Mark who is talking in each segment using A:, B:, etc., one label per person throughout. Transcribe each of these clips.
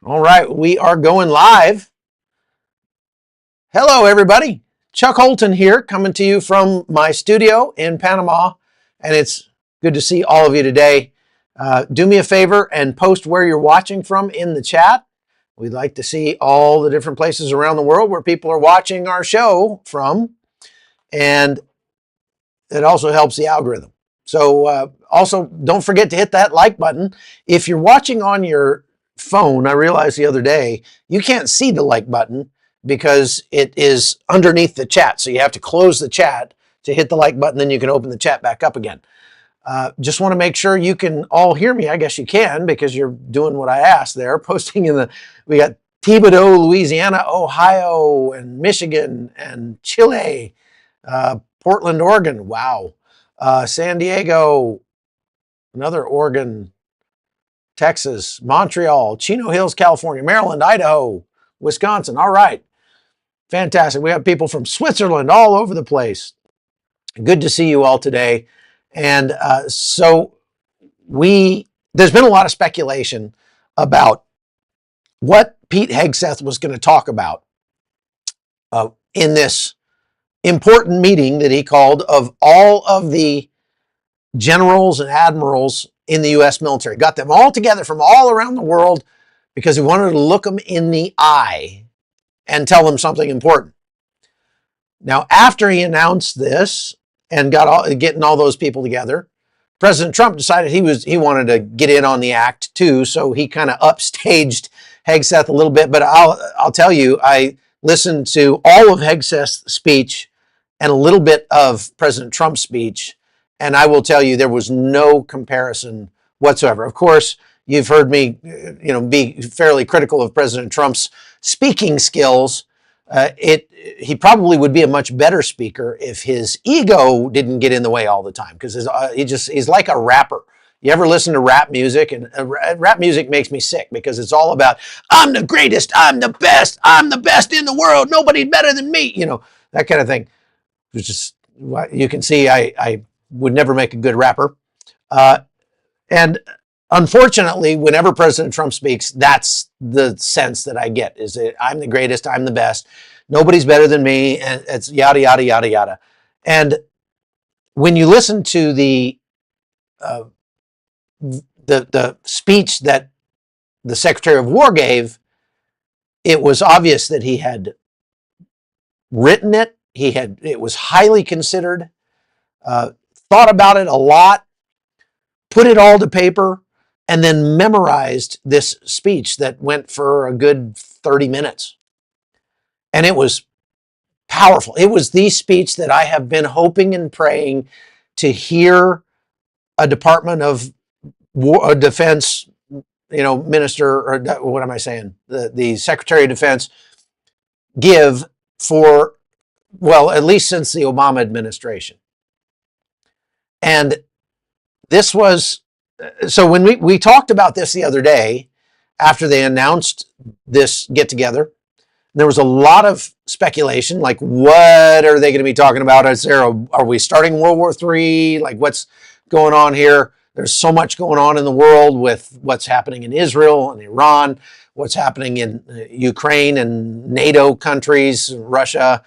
A: All right, we are going live. Hello, everybody. Chuck Holton here, coming to you from my studio in Panama, and it's good to see all of you today. Do me a favor and post where you're watching from in the chat. We'd like to see all the different places around the world where people are watching our show from, and it also helps the algorithm. So also, don't forget to hit that like button. If you're watching on your phone, I realized the other day, you can't see the like button because it is underneath the chat. So you have to close the chat to hit the like button, then you can open the chat back up again. Just want to make sure you can all hear me. I guess you can because you're doing what I asked there. Posting in we got Thibodaux, Louisiana, Ohio, and Michigan, and Chile, Portland, Oregon. Wow. San Diego, another Oregon, Texas, Montreal, Chino Hills, California, Maryland, Idaho, Wisconsin. All right. Fantastic. We have people from Switzerland all over the place. Good to see you all today. And so there's been a lot of speculation about what Pete Hegseth was going to talk about in this important meeting that he called of all of the generals and admirals in the U.S. military. Got them all together from all around the world because he wanted to look them in the eye and tell them something important. Now, after he announced this and getting all those people together, President Trump decided he wanted to get in on the act too, so he kind of upstaged Hegseth a little bit. But I'll tell you, I listened to all of Hegseth's speech and a little bit of President Trump's speech, and I will tell you there was no comparison whatsoever. Of course, you've heard me, be fairly critical of President Trump's speaking skills. He probably would be a much better speaker if his ego didn't get in the way all the time, because he's like a rapper. You ever listen to rap music? And rap music makes me sick because it's all about, I'm the greatest, I'm the best in the world, nobody better than me, that kind of thing. Which is, you can see I would never make a good rapper. And unfortunately, whenever President Trump speaks, that's the sense that I get, is that I'm the greatest, I'm the best, nobody's better than me, and it's yada, yada, yada, yada. And when you listen to the speech that the Secretary of War gave, it was obvious that he had written it. It was highly considered, thought about it a lot, put it all to paper, and then memorized this speech that went for a good 30 minutes. And it was powerful. It was the speech that I have been hoping and praying to hear a Department of Defense, minister, or what am I saying? The Secretary of Defense give for, well, at least since the Obama administration. And this was, so when we talked about this the other day, after they announced this get together, there was a lot of speculation, like what are they going to be talking about? Are we starting World War III? Like what's going on here? There's so much going on in the world with what's happening in Israel and Iran, what's happening in Ukraine and NATO countries, Russia,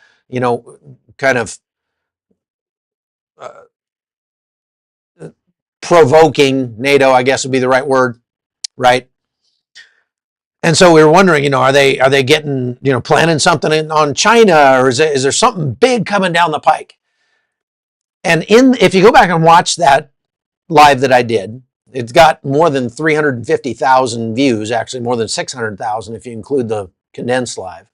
A: kind of provoking NATO, I guess would be the right word, right? And so we were wondering, are they getting, planning something on China, or is there something big coming down the pike? And if you go back and watch that live that I did, it's got more than 350,000 views, actually more than 600,000 if you include the condensed live.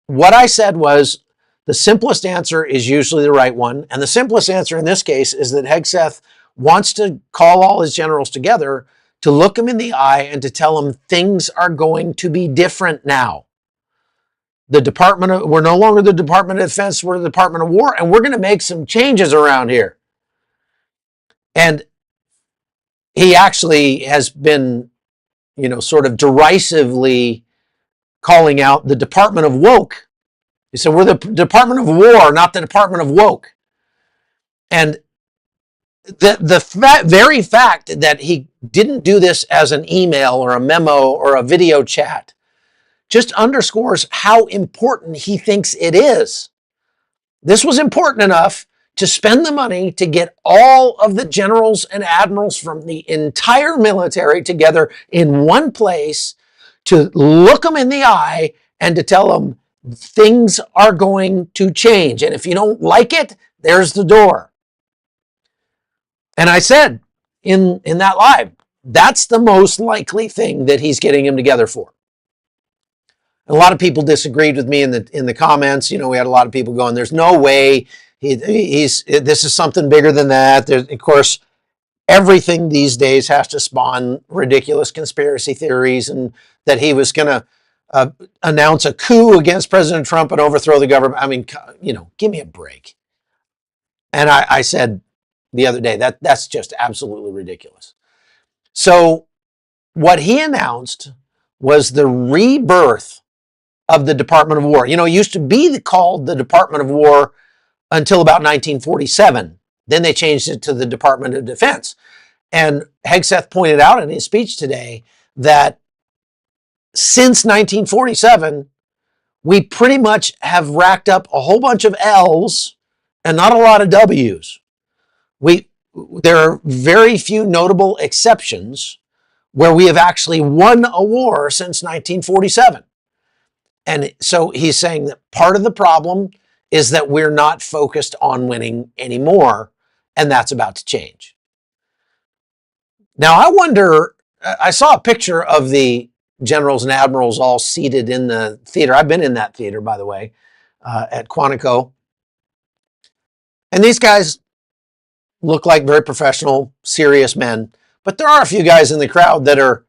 A: What I said was, the simplest answer is usually the right one. And the simplest answer in this case is that Hegseth wants to call all his generals together to look them in the eye and to tell them things are going to be different now. We're no longer the Department of Defense, we're the Department of War, and we're going to make some changes around here. And he actually has been, sort of derisively calling out the Department of Woke. He said, we're the Department of War, not the Department of Woke. And the very fact that he didn't do this as an email or a memo or a video chat just underscores how important he thinks it is. This was important enough to spend the money to get all of the generals and admirals from the entire military together in one place to look them in the eye and to tell them things are going to change. And if you don't like it, there's the door. And I said in that live, that's the most likely thing that he's getting him together for. A lot of people disagreed with me in the comments. You know, we had a lot of people going, there's no way this is something bigger than that. Of course, everything these days has to spawn ridiculous conspiracy theories, and that he was going to announce a coup against President Trump and overthrow the government. I mean, you know, give me a break. And I said the other day, that's just absolutely ridiculous. So what he announced was the rebirth of the Department of War. You know, it used to be called the Department of War until about 1947. Then they changed it to the Department of Defense. And Hegseth pointed out in his speech today that since 1947, we pretty much have racked up a whole bunch of L's and not a lot of W's. There are very few notable exceptions where we have actually won a war since 1947. And so he's saying that part of the problem is that we're not focused on winning anymore, and that's about to change. Now, I wonder, I saw a picture of the generals and admirals all seated in the theater. I've been in that theater, by the way, at Quantico. And these guys look like very professional, serious men. But there are a few guys in the crowd that are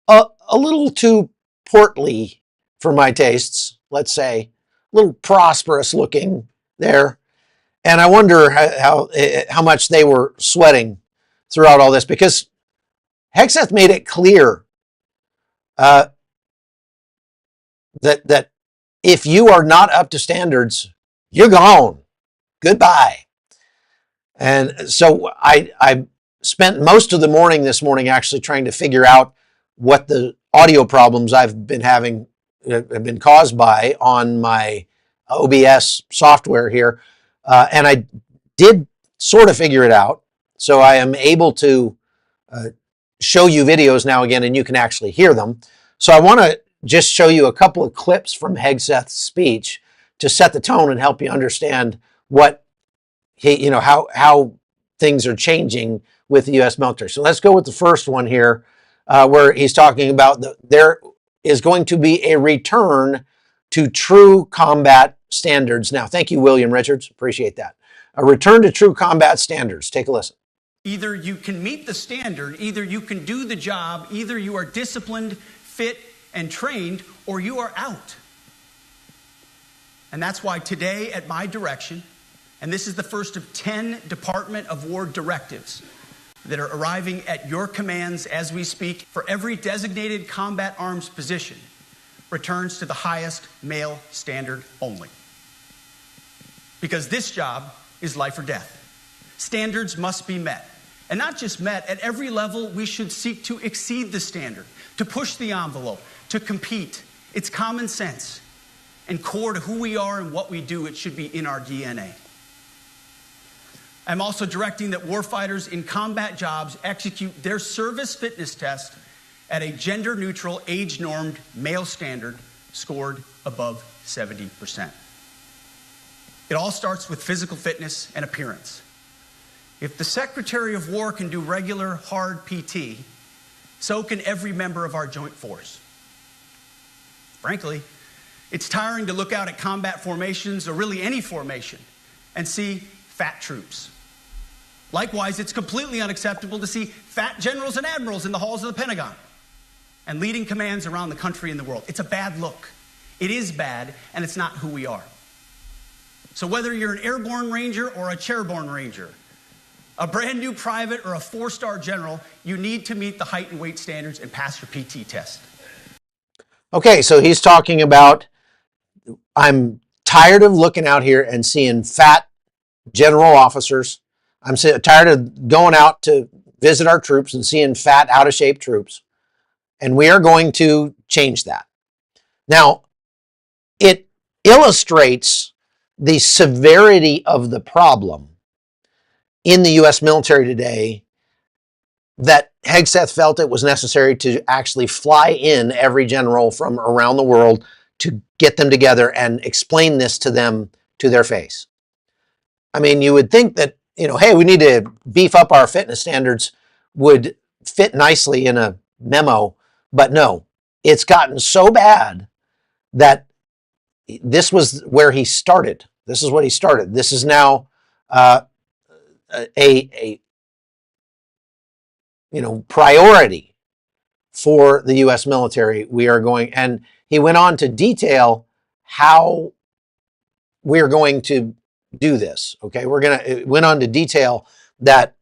A: a little too portly for my tastes, let's say. A little prosperous looking there. And I wonder how much they were sweating throughout all this, because Hegseth made it clear that if you are not up to standards, you're gone. Goodbye. And so I spent most of the morning this morning actually trying to figure out what the audio problems I've been having have been caused by on my OBS software here. And I did sort of figure it out. So I am able to show you videos now again, and you can actually hear them. So I want to just show you a couple of clips from Hegseth's speech to set the tone and help you understand what how things are changing with the U.S. military. So let's go with the first one here, where he's talking about there is going to be a return to true combat standards. Now, thank you, William Richards. Appreciate that. A return to true combat standards. Take a listen.
B: Either you can meet the standard, either you can do the job, either you are disciplined, fit, and trained, or you are out. And that's why today, at my direction, and this is the first of 10 Department of War directives that are arriving at your commands as we speak, for every designated combat arms position returns to the highest male standard only. Because this job is life or death. Standards must be met. And not just met, at every level we should seek to exceed the standard, to push the envelope, to compete. It's common sense and core to who we are and what we do. It should be in our DNA. I'm also directing that warfighters in combat jobs execute their service fitness test at a gender-neutral, age-normed male standard scored above 70%. It all starts with physical fitness and appearance. If the Secretary of War can do regular, hard PT, so can every member of our joint force. Frankly, it's tiring to look out at combat formations, or really any formation, and see fat troops. Likewise, it's completely unacceptable to see fat generals and admirals in the halls of the Pentagon and leading commands around the country and the world. It's a bad look. It is bad, and it's not who we are. So whether you're an airborne ranger or a chairborne ranger, a brand new private or a 4-star general, you need to meet the height and weight standards and pass your PT test.
A: Okay, so he's talking about, I'm tired of looking out here and seeing fat general officers. I'm tired of going out to visit our troops and seeing fat, out of shape troops. And we are going to change that. Now, it illustrates the severity of the problem in the U.S. military today that Hegseth felt it was necessary to actually fly in every general from around the world to get them together and explain this to them to their face. I mean, you would think that, hey, we need to beef up our fitness standards would fit nicely in a memo, but no, it's gotten so bad that this was where he started. This is what he started. This is now a priority for the U.S. military. We are going, and he went on to detail how we are going to do this. Okay, it went on to detail that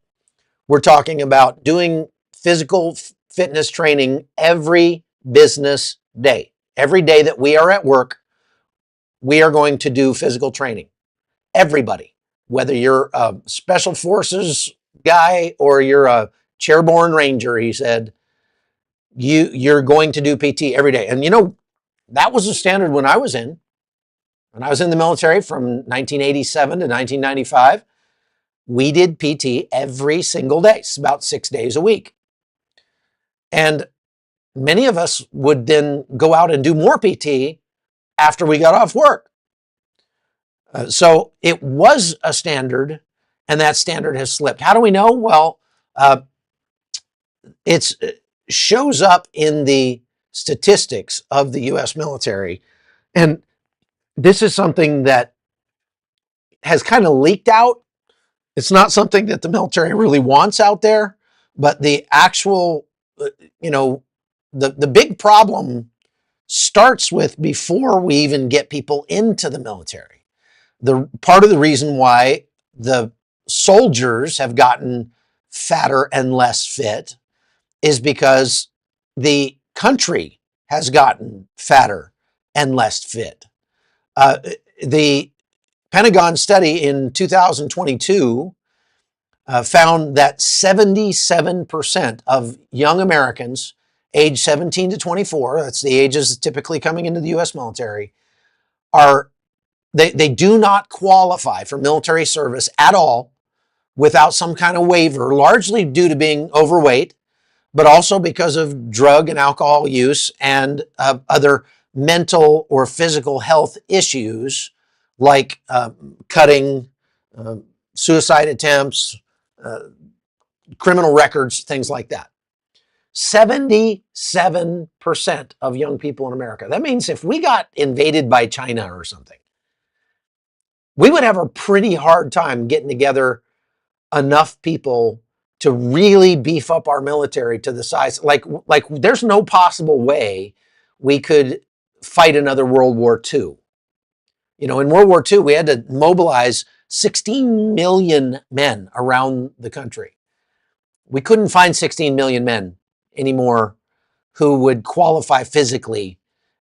A: we're talking about doing physical fitness training every business day. Every day that we are at work, we are going to do physical training. Everybody, whether you're a special forces guy or you're a chairborne ranger, he said, you're going to do PT every day. And that was the standard when I was in. When I was in the military from 1987 to 1995, we did PT every single day. It's about 6 days a week. And many of us would then go out and do more PT after we got off work. So it was a standard, and that standard has slipped. How do we know? Well, it shows up in the statistics of the U.S. military. And this is something that has kind of leaked out. It's not something that the military really wants out there, but the actual, the big problem starts with before we even get people into the military. The part of the reason why the soldiers have gotten fatter and less fit is because the country has gotten fatter and less fit. The Pentagon study in 2022 found that 77% of young Americans age 17 to 24, that's the ages typically coming into the U.S. military, they do not qualify for military service at all without some kind of waiver, largely due to being overweight, but also because of drug and alcohol use and other mental or physical health issues like cutting, suicide attempts, criminal records, things like that. 77% of young people in America. That means if we got invaded by China or something, we would have a pretty hard time getting together enough people to really beef up our military to the size. Like there's no possible way we could fight another World War II. In World War II, we had to mobilize 16 million men around the country. We couldn't find 16 million men anymore who would qualify physically.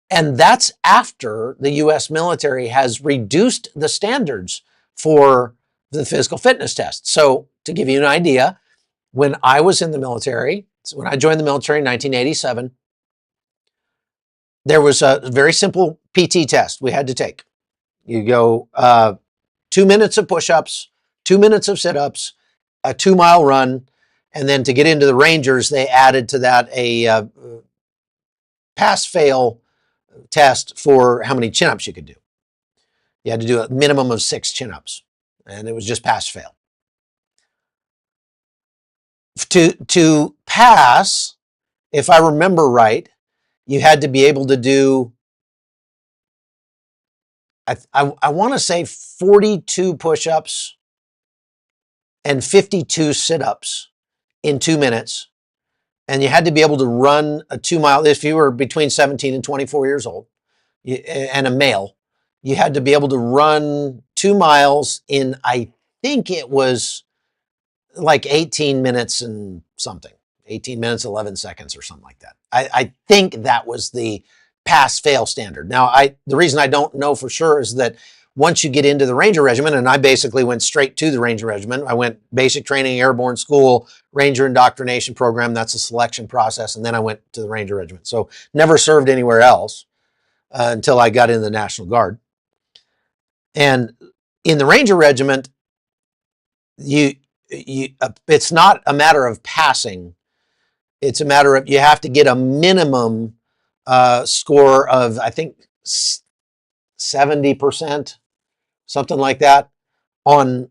A: And that's after the U.S. military has reduced the standards for the physical fitness test. So to give you an idea, when I was in the military, when I joined the military in 1987, there was a very simple PT test we had to take. You go 2 minutes of push-ups, 2 minutes of sit-ups, a 2-mile run, and then to get into the Rangers, they added to that a pass-fail test for how many chin-ups you could do. You had to do a minimum of 6 chin-ups, and it was just pass-fail. To pass, if I remember right, you had to be able to do, I want to say 42 push-ups and 52 sit-ups in 2 minutes. And you had to be able to run a 2-mile, if you were between 17 and 24 years old and a male, you had to be able to run 2 miles in, I think it was like 18 minutes and something, 18 minutes, 11 seconds or something like that. I think that was the pass-fail standard. Now, the reason I don't know for sure is that once you get into the Ranger Regiment, and I basically went straight to the Ranger Regiment. I went basic training, airborne school, Ranger indoctrination program. That's a selection process. And then I went to the Ranger Regiment. So never served anywhere else until I got in the National Guard. And in the Ranger Regiment, it's not a matter of passing. It's a matter of you have to get a minimum score of, I think, 70%, something like that, on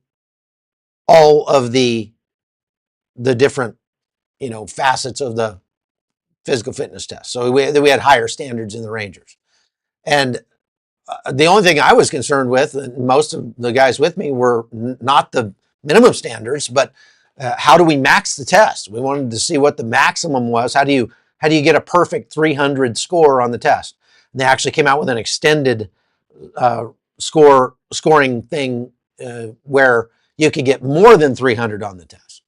A: all of the different, facets of the physical fitness test. So we had higher standards in the Rangers. And the only thing I was concerned with, and most of the guys with me, were not the minimum standards, but how do we max the test? We wanted to see what the maximum was. How do you get a perfect 300 score on the test? And they actually came out with an extended scoring thing where you could get more than 300 on the test.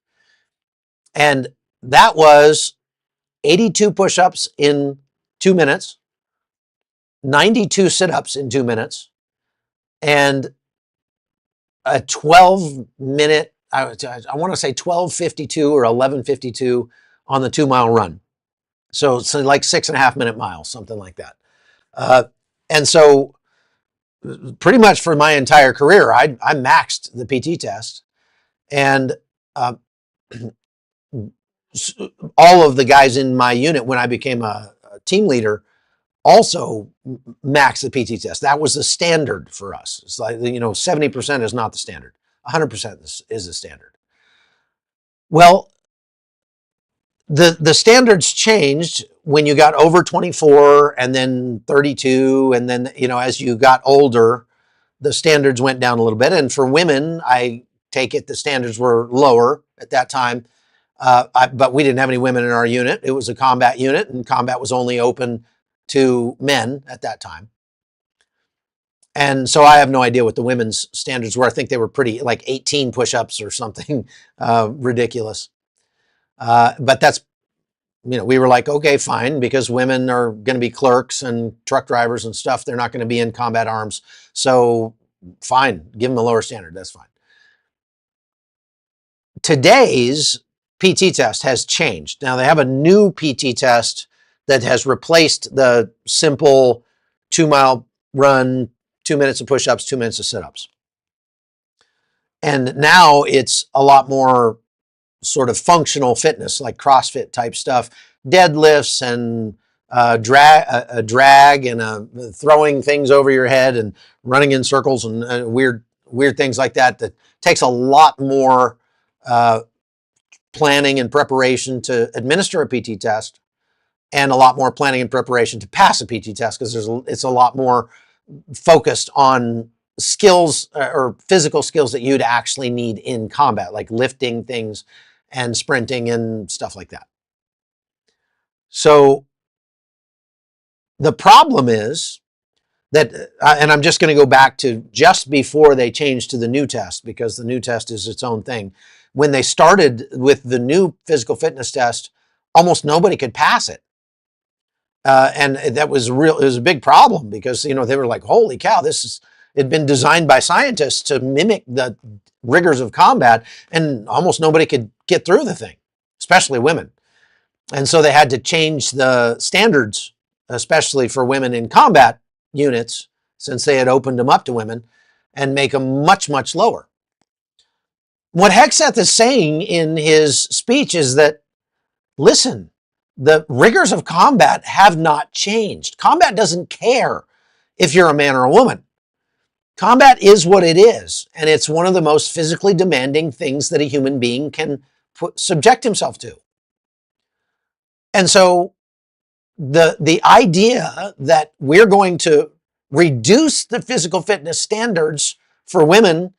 A: And that was 82 push-ups in 2 minutes, 92 sit-ups in 2 minutes, and a 12-minute, I want to say 12:52 or 11:52 on the 2-mile run. So like 6.5 minute miles, something like that. And so pretty much for my entire career, I maxed the PT test. And all of the guys in my unit, when I became a team leader, also maxed the PT test. That was the standard for us. It's like, 70% is not the standard. 100% is the standard. Well, the standards changed when you got over 24 and then 32. And then, as you got older, the standards went down a little bit. And for women, I take it the standards were lower at that time. But we didn't have any women in our unit. It was a combat unit, and combat was only open to men at that time. And so I have no idea what the women's standards were. I think they were pretty, like 18 push-ups or something ridiculous. But that's, we were like, okay, fine, because women are going to be clerks and truck drivers and stuff. They're not going to be in combat arms. So fine, give them a lower standard. That's fine. Today's PT test has changed. Now they have a new PT test that has replaced the simple 2-mile run, 2 minutes of push-ups, 2 minutes of sit-ups. And now it's a lot more sort of functional fitness, like CrossFit type stuff, deadlifts and drag and throwing things over your head and running in circles and weird things like that. That takes a lot more planning and preparation to administer a PT test, and a lot more planning and preparation to pass a PT test, because it's a lot more focused on skills or physical skills that you'd actually need in combat, like lifting things and sprinting and stuff like that. So the problem is that, and I'm just going to go back to just before they changed to the new test, because the new test is its own thing. When they started with the new physical fitness test, almost nobody could pass it. And that was it was a big problem, because, they were like, holy cow, it'd been designed by scientists to mimic the rigors of combat, and almost nobody could get through the thing, especially women. And so they had to change the standards, especially for women in combat units, since they had opened them up to women, and make them much, much lower. What Hegseth is saying in his speech is that, listen, the rigors of combat have not changed. Combat doesn't care if you're a man or a woman. Combat is what it is, and it's one of the most physically demanding things that a human being can subject himself to. And so the idea that we're going to reduce the physical fitness standards for women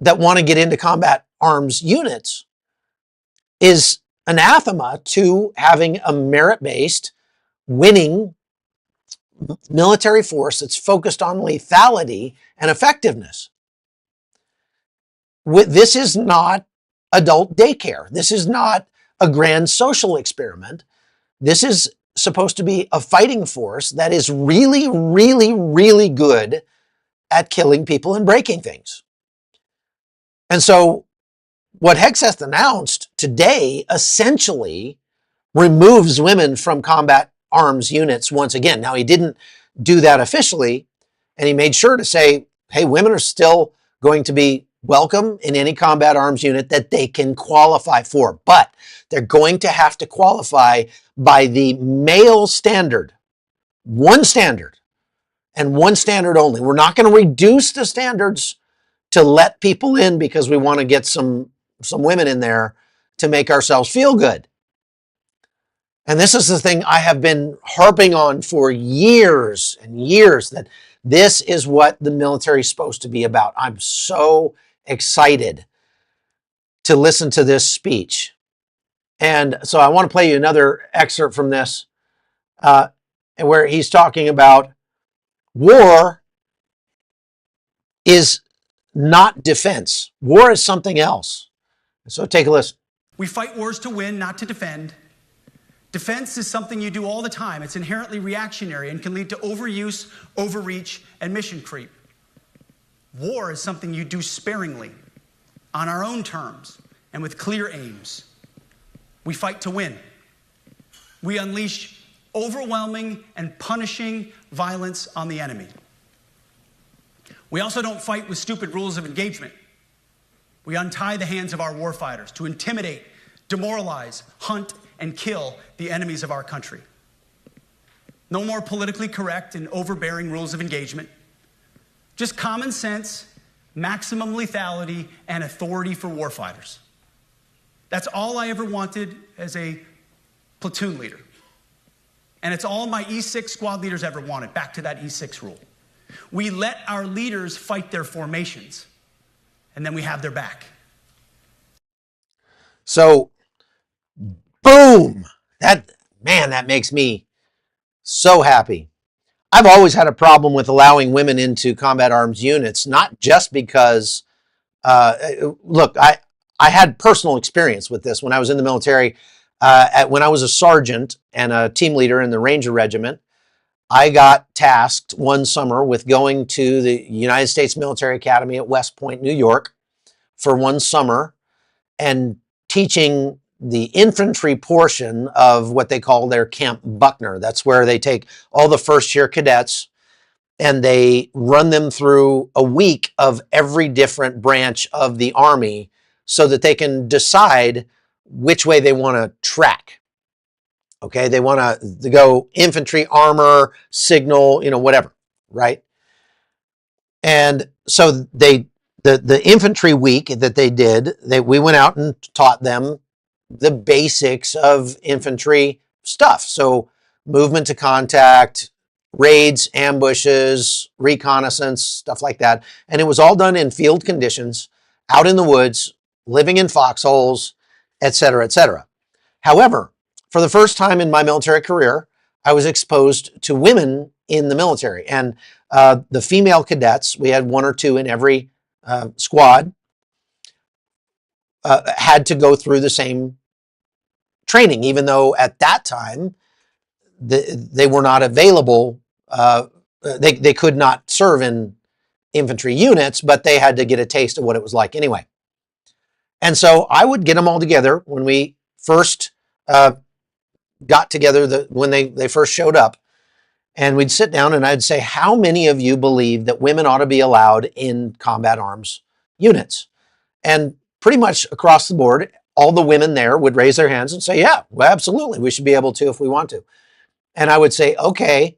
A: that want to get into combat arms units is anathema to having a merit-based, winning military force that's focused on lethality and effectiveness. This is not adult daycare. This is not a grand social experiment. This is supposed to be a fighting force that is really, really, really good at killing people and breaking things. And so what Hegseth announced today essentially removes women from combat arms units once again. Now, he didn't do that officially, and he made sure to say, hey, women are still going to be welcome in any combat arms unit that they can qualify for, but they're going to have to qualify by the male standard. One standard, and one standard only. We're not going to reduce the standards to let people in because we want to get some women in there to make ourselves feel good. And this is the thing I have been harping on for years and years, that this is what the military is supposed to be about. I'm so excited to listen to this speech. And so I want to play you another excerpt from this, where he's talking about war is not defense. War is something else. So take a listen.
B: We fight wars to win, not to defend. Defense is something you do all the time. It's inherently reactionary and can lead to overuse, overreach, and mission creep. War is something you do sparingly, on our own terms, and with clear aims. We fight to win. We unleash overwhelming and punishing violence on the enemy. We also don't fight with stupid rules of engagement. We untie the hands of our warfighters to intimidate, demoralize, hunt, and kill the enemies of our country. No more politically correct and overbearing rules of engagement. Just common sense, maximum lethality, and authority for warfighters. That's all I ever wanted as a platoon leader. And it's all my E6 squad leaders ever wanted, back to that E6 rule. We let our leaders fight their formations, and then we have their back.
A: So, boom! That makes me so happy. I've always had a problem with allowing women into combat arms units, not just because, look, I had personal experience with this when I was in the military. When I was a sergeant and a team leader in the Ranger Regiment, I got tasked one summer with going to the United States Military Academy at West Point, New York, for one summer and teaching the infantry portion of what they call their Camp Buckner. That's where they take all the first-year cadets and they run them through a week of every different branch of the Army so that they can decide which way they want to track. Okay, they want to go infantry, armor, signal, whatever, right? And so the infantry week that they did, we went out and taught them the basics of infantry stuff. So movement to contact, raids, ambushes, reconnaissance, stuff like that. And it was all done in field conditions, out in the woods, living in foxholes, et cetera, et cetera. However, for the first time in my military career, I was exposed to women in the military. And the female cadets, we had one or two in every squad, had to go through the same training, even though at that time they were not available. They could not serve in infantry units, but they had to get a taste of what it was like anyway. And so I would get them all together when we first got together, when they first showed up, and we'd sit down and I'd say, how many of you believe that women ought to be allowed in combat arms units? And pretty much across the board, all the women there would raise their hands and say, yeah, well, absolutely, we should be able to if we want to. And I would say, okay,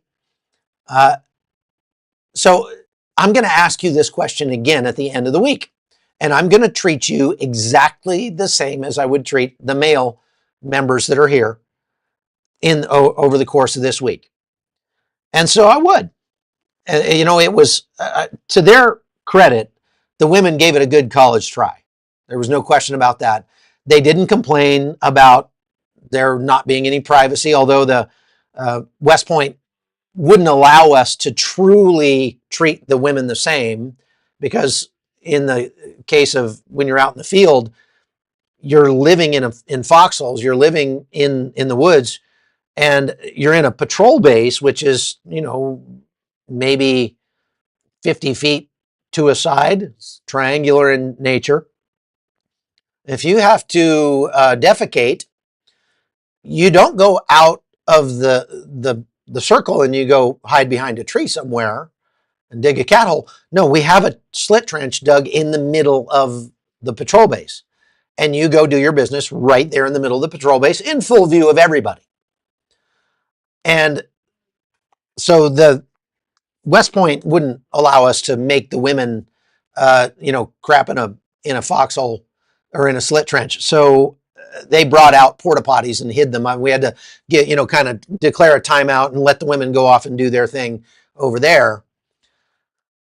A: so I'm going to ask you this question again at the end of the week. And I'm going to treat you exactly the same as I would treat the male members that are here over the course of this week. And so I would. It was, to their credit, the women gave it a good college try. There was no question about that. They didn't complain about there not being any privacy, although the West Point wouldn't allow us to truly treat the women the same, because in the case of when you're out in the field, you're living in foxholes, you're living in the woods, and you're in a patrol base, which is, maybe 50 feet to a side, it's triangular in nature. If you have to defecate, you don't go out of the circle and you go hide behind a tree somewhere and dig a cat hole. No, we have a slit trench dug in the middle of the patrol base. And you go do your business right there in the middle of the patrol base in full view of everybody. And so the West Point wouldn't allow us to make the women, crap in a foxhole or in a slit trench. So they brought out porta potties and hid them. We had to kind of declare a timeout and let the women go off and do their thing over there.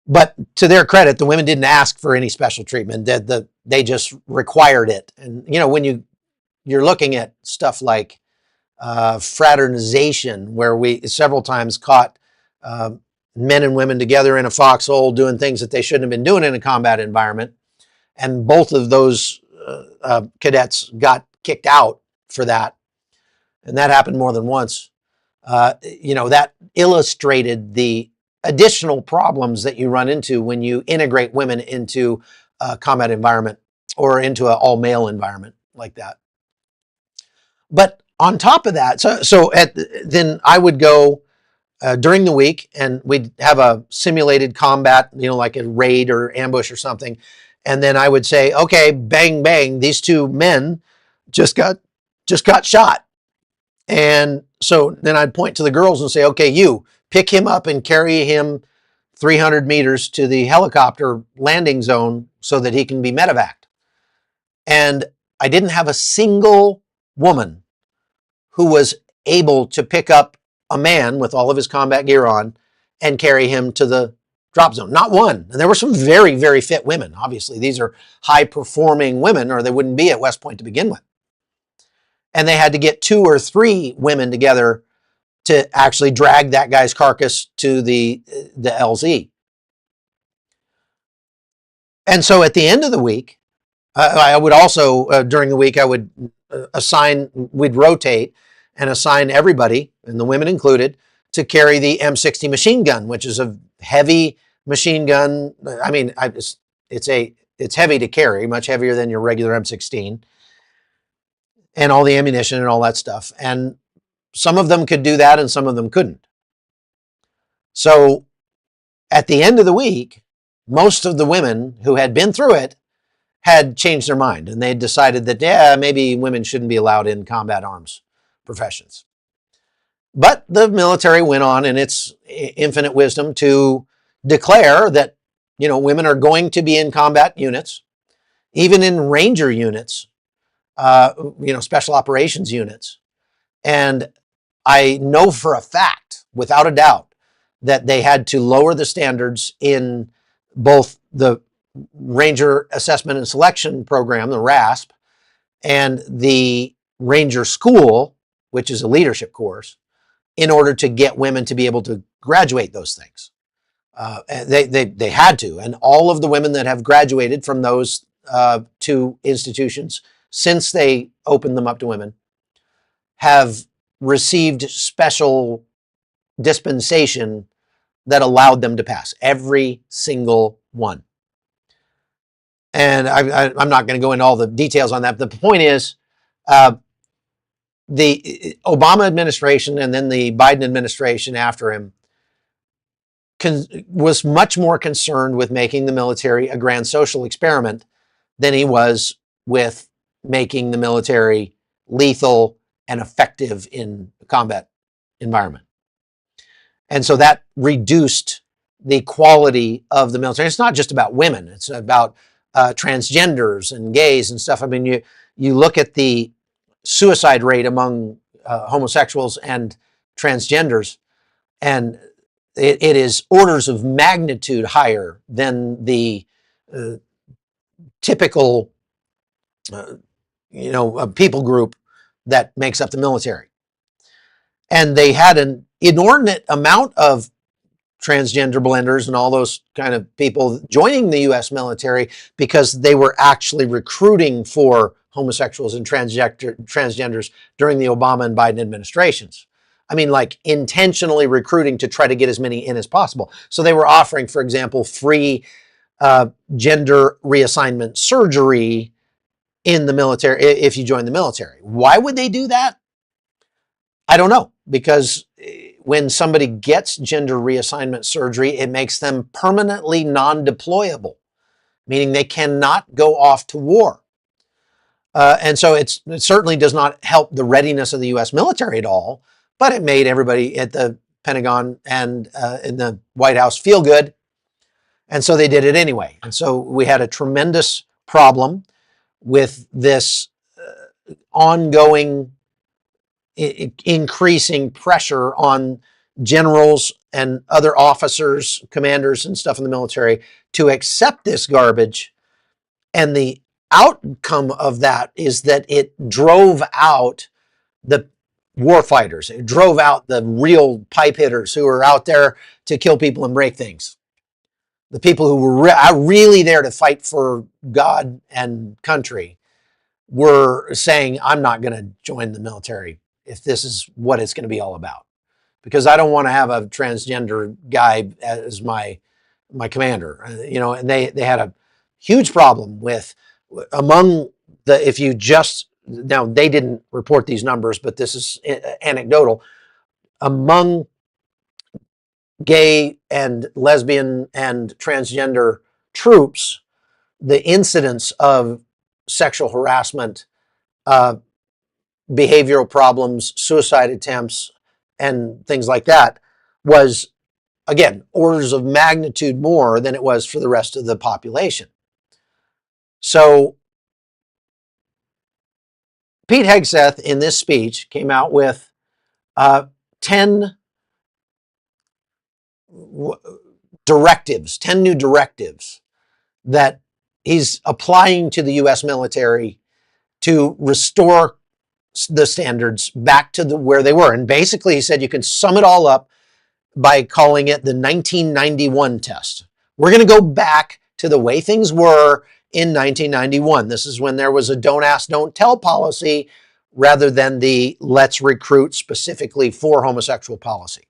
A: But to their credit, the women didn't ask for any special treatment. They just required it. And, when you're looking at stuff like fraternization, where we several times caught men and women together in a foxhole doing things that they shouldn't have been doing in a combat environment. And both of those cadets got kicked out for that. And that happened more than once. That illustrated the additional problems that you run into when you integrate women into a combat environment or into an all-male environment like that. But on top of that, then I would go during the week and we'd have a simulated combat, like a raid or ambush or something. And then I would say, okay, bang, bang, these two men just got shot. And so then I'd point to the girls and say, okay, you pick him up and carry him 300 meters to the helicopter landing zone so that he can be medevaced. And I didn't have a single woman who was able to pick up a man with all of his combat gear on and carry him to the drop zone. Not one. And there were some very, very fit women. Obviously, these are high-performing women or they wouldn't be at West Point to begin with. And they had to get 2 or 3 women together to actually drag that guy's carcass to the LZ. And so at the end of the week, I would also, during the week, I would we'd rotate and assign everybody, and the women included, to carry the M60 machine gun, which is a heavy machine gun. I mean, it's heavy to carry, much heavier than your regular M16, and all the ammunition and all that stuff. And some of them could do that and some of them couldn't. So at the end of the week, most of the women who had been through it had changed their mind and they decided that, maybe women shouldn't be allowed in combat arms professions. But the military went on in its infinite wisdom to declare that, women are going to be in combat units, even in ranger units, special operations units. And I know for a fact, without a doubt, that they had to lower the standards in both the Ranger Assessment and Selection Program, the RASP, and the Ranger School, which is a leadership course, in order to get women to be able to graduate those things. They had to. And all of the women that have graduated from those 2 institutions, since they opened them up to women, have received special dispensation that allowed them to pass. Every single one. And I'm not going to go into all the details on that. But the point is, the Obama administration and then the Biden administration after him was much more concerned with making the military a grand social experiment than he was with making the military lethal and effective in a combat environment. And so that reduced the quality of the military. It's not just about women. It's about transgenders and gays and stuff. I mean, you look at the suicide rate among homosexuals and transgenders, and it is orders of magnitude higher than the typical, people group that makes up the military. And they had an inordinate amount of transgender blenders and all those kind of people joining the U.S. military because they were actually recruiting for homosexuals and transgenders during the Obama and Biden administrations. I mean, like intentionally recruiting to try to get as many in as possible. So they were offering, for example, free gender reassignment surgery in the military if you join the military. Why would they do that? I don't know, because when somebody gets gender reassignment surgery, it makes them permanently non-deployable, meaning they cannot go off to war. And so it certainly does not help the readiness of the U.S. military at all, but it made everybody at the Pentagon and in the White House feel good. And so they did it anyway. And so we had a tremendous problem with this ongoing increasing pressure on generals and other officers, commanders and stuff in the military to accept this garbage. And the outcome of that is that it drove out the war fighters. It drove out the real pipe hitters who were out there to kill people and break things. The people who were really there to fight for God and country were saying, I'm not going to join the military if this is what it's going to be all about, because I don't want to have a transgender guy as my commander. And they had a huge problem with among the, if you just, now they didn't report these numbers, but this is anecdotal, among gay and lesbian and transgender troops, the incidence of sexual harassment, behavioral problems, suicide attempts, and things like that was, again, orders of magnitude more than it was for the rest of the population. So Pete Hegseth in this speech came out with 10 directives, 10 new directives that he's applying to the U.S. military to restore the standards back to where they were. And basically he said you can sum it all up by calling it the 1991 test. We're going to go back to the way things were in 1991. This is when there was a don't ask, don't tell policy rather than the let's recruit specifically for homosexual policy.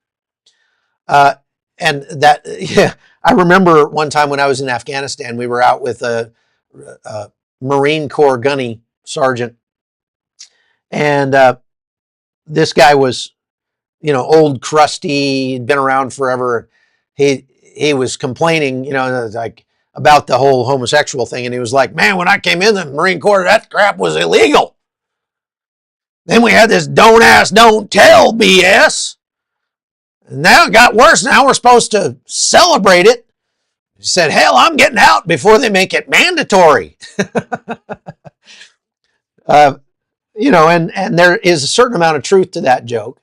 A: And that, yeah, I remember one time when I was in Afghanistan, we were out with a Marine Corps gunny sergeant. And this guy was, old, crusty, been around forever. He was complaining, like about the whole homosexual thing. And he was like, man, when I came in the Marine Corps, that crap was illegal. Then we had this don't ask, don't tell BS. And now it got worse. Now we're supposed to celebrate it. He said, hell, I'm getting out before they make it mandatory. And there is a certain amount of truth to that joke.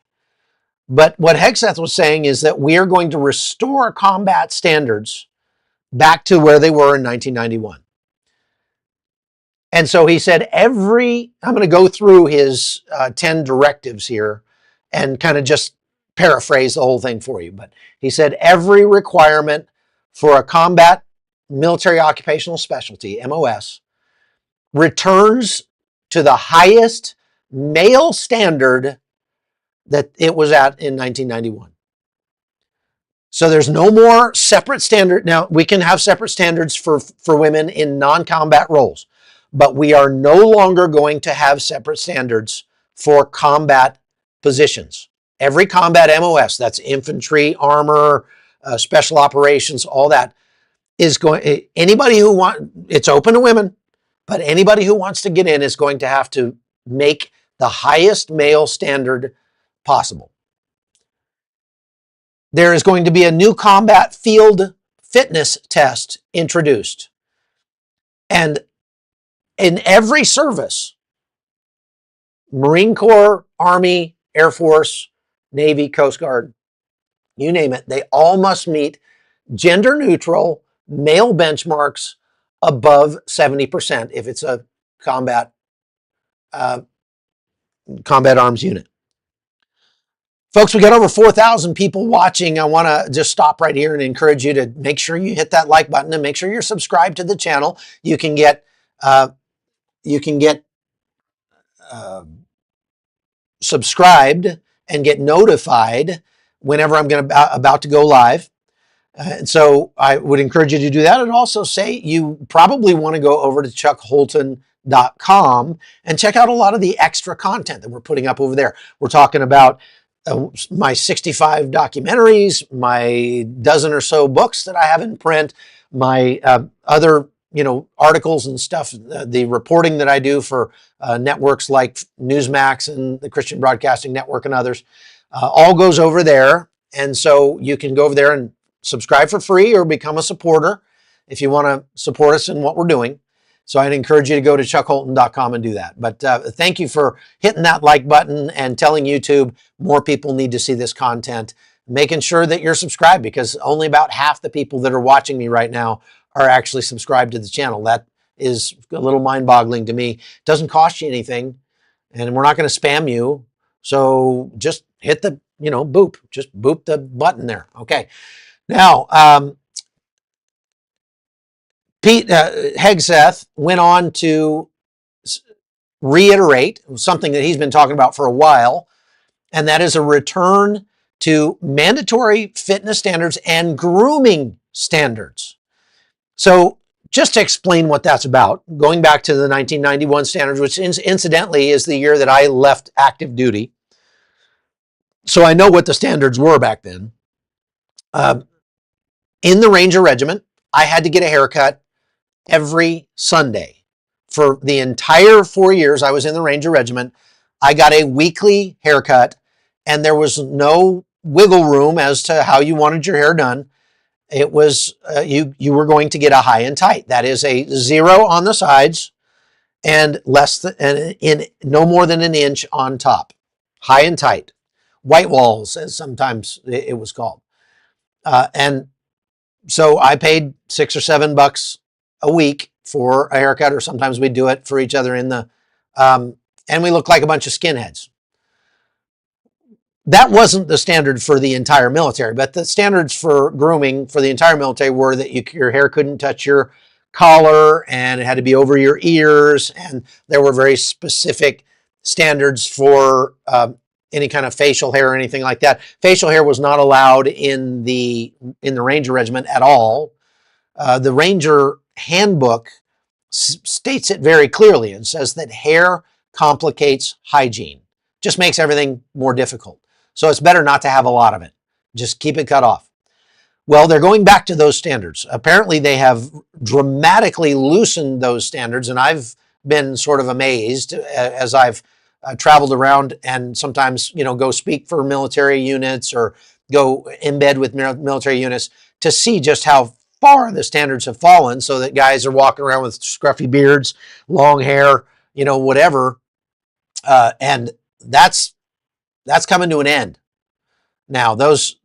A: But what Hegseth was saying is that we are going to restore combat standards back to where they were in 1991. And so he said I'm going to go through his 10 directives here and kind of just paraphrase the whole thing for you. But he said every requirement for a combat military occupational specialty, MOS, returns to the highest male standard that it was at in 1991. So there's no more separate standard. Now, we can have separate standards for women in non-combat roles, but we are no longer going to have separate standards for combat positions. Every combat MOS, that's infantry, armor, special operations, all that, is going, anybody who it's open to women, but anybody who wants to get in is going to have to make the highest male standard possible. There is going to be a new combat field fitness test introduced. And in every service, Marine Corps, Army, Air Force, Navy, Coast Guard, you name it, they all must meet gender neutral male benchmarks above 70% if it's a combat arms unit. Folks, we got over 4,000 people watching. I want to just stop right here and encourage you to make sure you hit that like button and make sure you're subscribed to the channel. You can get subscribed and get notified whenever I'm about to go live. And so I would encourage you to do that. And also say you probably want to go over to chuckholton.com and check out a lot of the extra content that we're putting up over there. We're talking about my 65 documentaries, my dozen or so books that I have in print, my other articles and stuff, the reporting that I do for networks like Newsmax and the Christian Broadcasting Network and others, all goes over there. And so you can go over there and subscribe for free or become a supporter if you want to support us in what we're doing. So I'd encourage you to go to chuckholton.com and do that. But thank you for hitting that like button and telling YouTube more people need to see this content, making sure that you're subscribed, because only about half the people that are watching me right now are actually subscribed to the channel. That is a little mind-boggling to me. It doesn't cost you anything, and we're not going to spam you. So just hit the, boop. Just boop the button there. Okay. Now, Pete Hegseth went on to reiterate something that he's been talking about for a while, and that is a return to mandatory fitness standards and grooming standards. So just to explain what that's about, going back to the 1991 standards, which incidentally is the year that I left active duty. So I know what the standards were back then. In the Ranger Regiment, I had to get a haircut every Sunday. For the entire 4 years I was in the Ranger Regiment, I got a weekly haircut, and there was no wiggle room as to how you wanted your hair done. It was, you were going to get a high and tight. That is a 0 on the sides and no more than an inch on top. High and tight. White walls, as sometimes it was called. And so I paid $6 or $7 a week for a haircut, or sometimes we do it for each other and we look like a bunch of skinheads. That wasn't the standard for the entire military, but the standards for grooming for the entire military were that your hair couldn't touch your collar, and it had to be over your ears, and there were very specific standards for any kind of facial hair or anything like that. Facial hair was not allowed in the Ranger Regiment at all. The Ranger Handbook states it very clearly and says that hair complicates hygiene, just makes everything more difficult. So it's better not to have a lot of it. Just keep it cut off. Well, they're going back to those standards. Apparently they have dramatically loosened those standards, and I've been sort of amazed as I've traveled around and sometimes, go speak for military units or go in bed with military units to see just how far the standards have fallen, so that guys are walking around with scruffy beards, long hair, whatever. And that's coming to an end. Now, those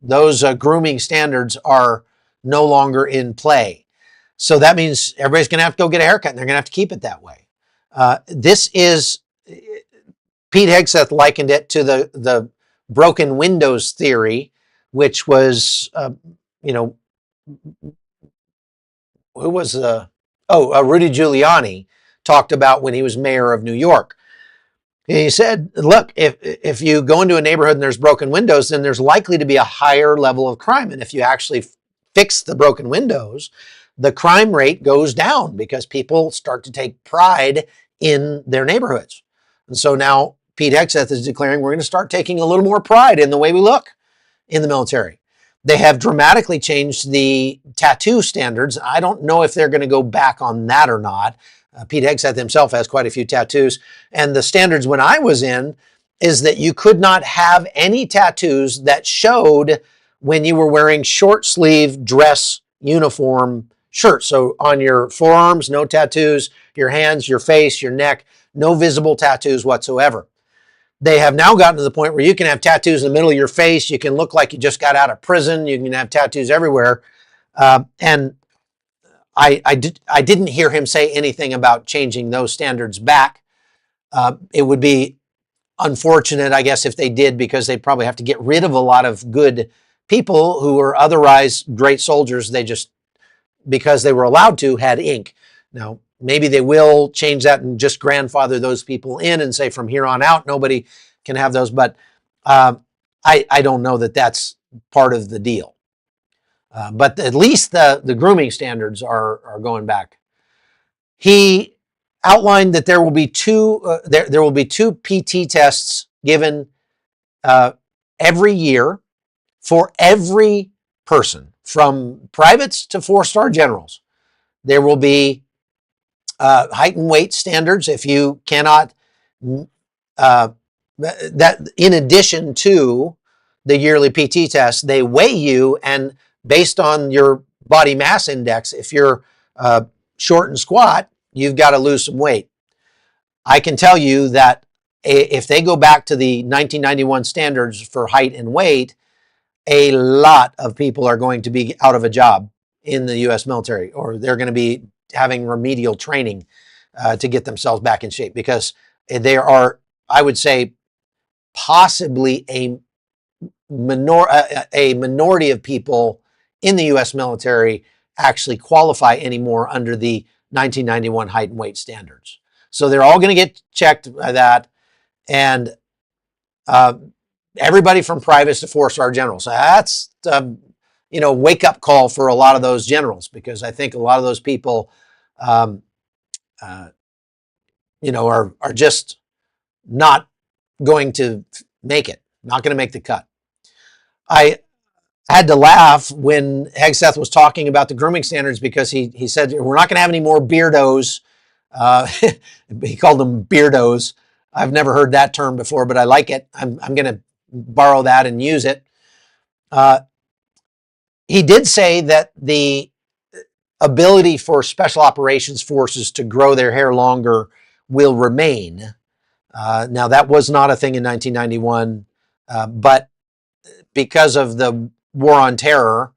A: grooming standards are no longer in play. So that means everybody's going to have to go get a haircut, and they're going to have to keep it that way. This is, Pete Hegseth likened it to the broken windows theory, which was, Rudy Giuliani talked about when he was mayor of New York. He said, look, if you go into a neighborhood and there's broken windows, then there's likely to be a higher level of crime. And if you actually fix the broken windows, the crime rate goes down because people start to take pride in their neighborhoods. And so now Pete Hegseth is declaring we're going to start taking a little more pride in the way we look in the military. They have dramatically changed the tattoo standards. I don't know if they're going to go back on that or not. Pete Hegseth himself has quite a few tattoos. And the standards when I was in is that you could not have any tattoos that showed when you were wearing short sleeve dress uniform shirts. So on your forearms, no tattoos, your hands, your face, your neck, no visible tattoos whatsoever. They have now gotten to the point where you can have tattoos in the middle of your face. You can look like you just got out of prison. You can have tattoos everywhere. And I didn't hear him say anything about changing those standards back. It would be unfortunate, I guess, if they did, because they'd probably have to get rid of a lot of good people who were otherwise great soldiers. They just, because they were allowed to, had ink. Now, maybe they will change that and just grandfather those people in and say from here on out, nobody can have those. But I don't know that that's part of the deal. But at least the grooming standards are going back. He outlined that there will be two PT tests given every year for every person, from privates to 4-star generals. There will be height and weight standards. If you cannot, that in addition to the yearly PT test, they weigh you, and based on your body mass index, if you're short and squat, you've got to lose some weight. I can tell you that if they go back to the 1991 standards for height and weight, a lot of people are going to be out of a job in the U.S. military, or they're going to be having remedial training to get themselves back in shape, because there are, I would say, possibly a minority of people in the U.S. military actually qualify anymore under the 1991 height and weight standards. So they're all going to get checked by that, and everybody from privates to 4-star generals. So that's wake up call for a lot of those generals, because I think a lot of those people, are just not going to make it, not going to make the cut. I had to laugh when Hegseth was talking about the grooming standards, because he said, we're not going to have any more beardos. He called them beardos. I've never heard that term before, but I like it. I'm going to borrow that and use it. He did say that the ability for special operations forces to grow their hair longer will remain. Now, that was not a thing in 1991, but because of the war on terror,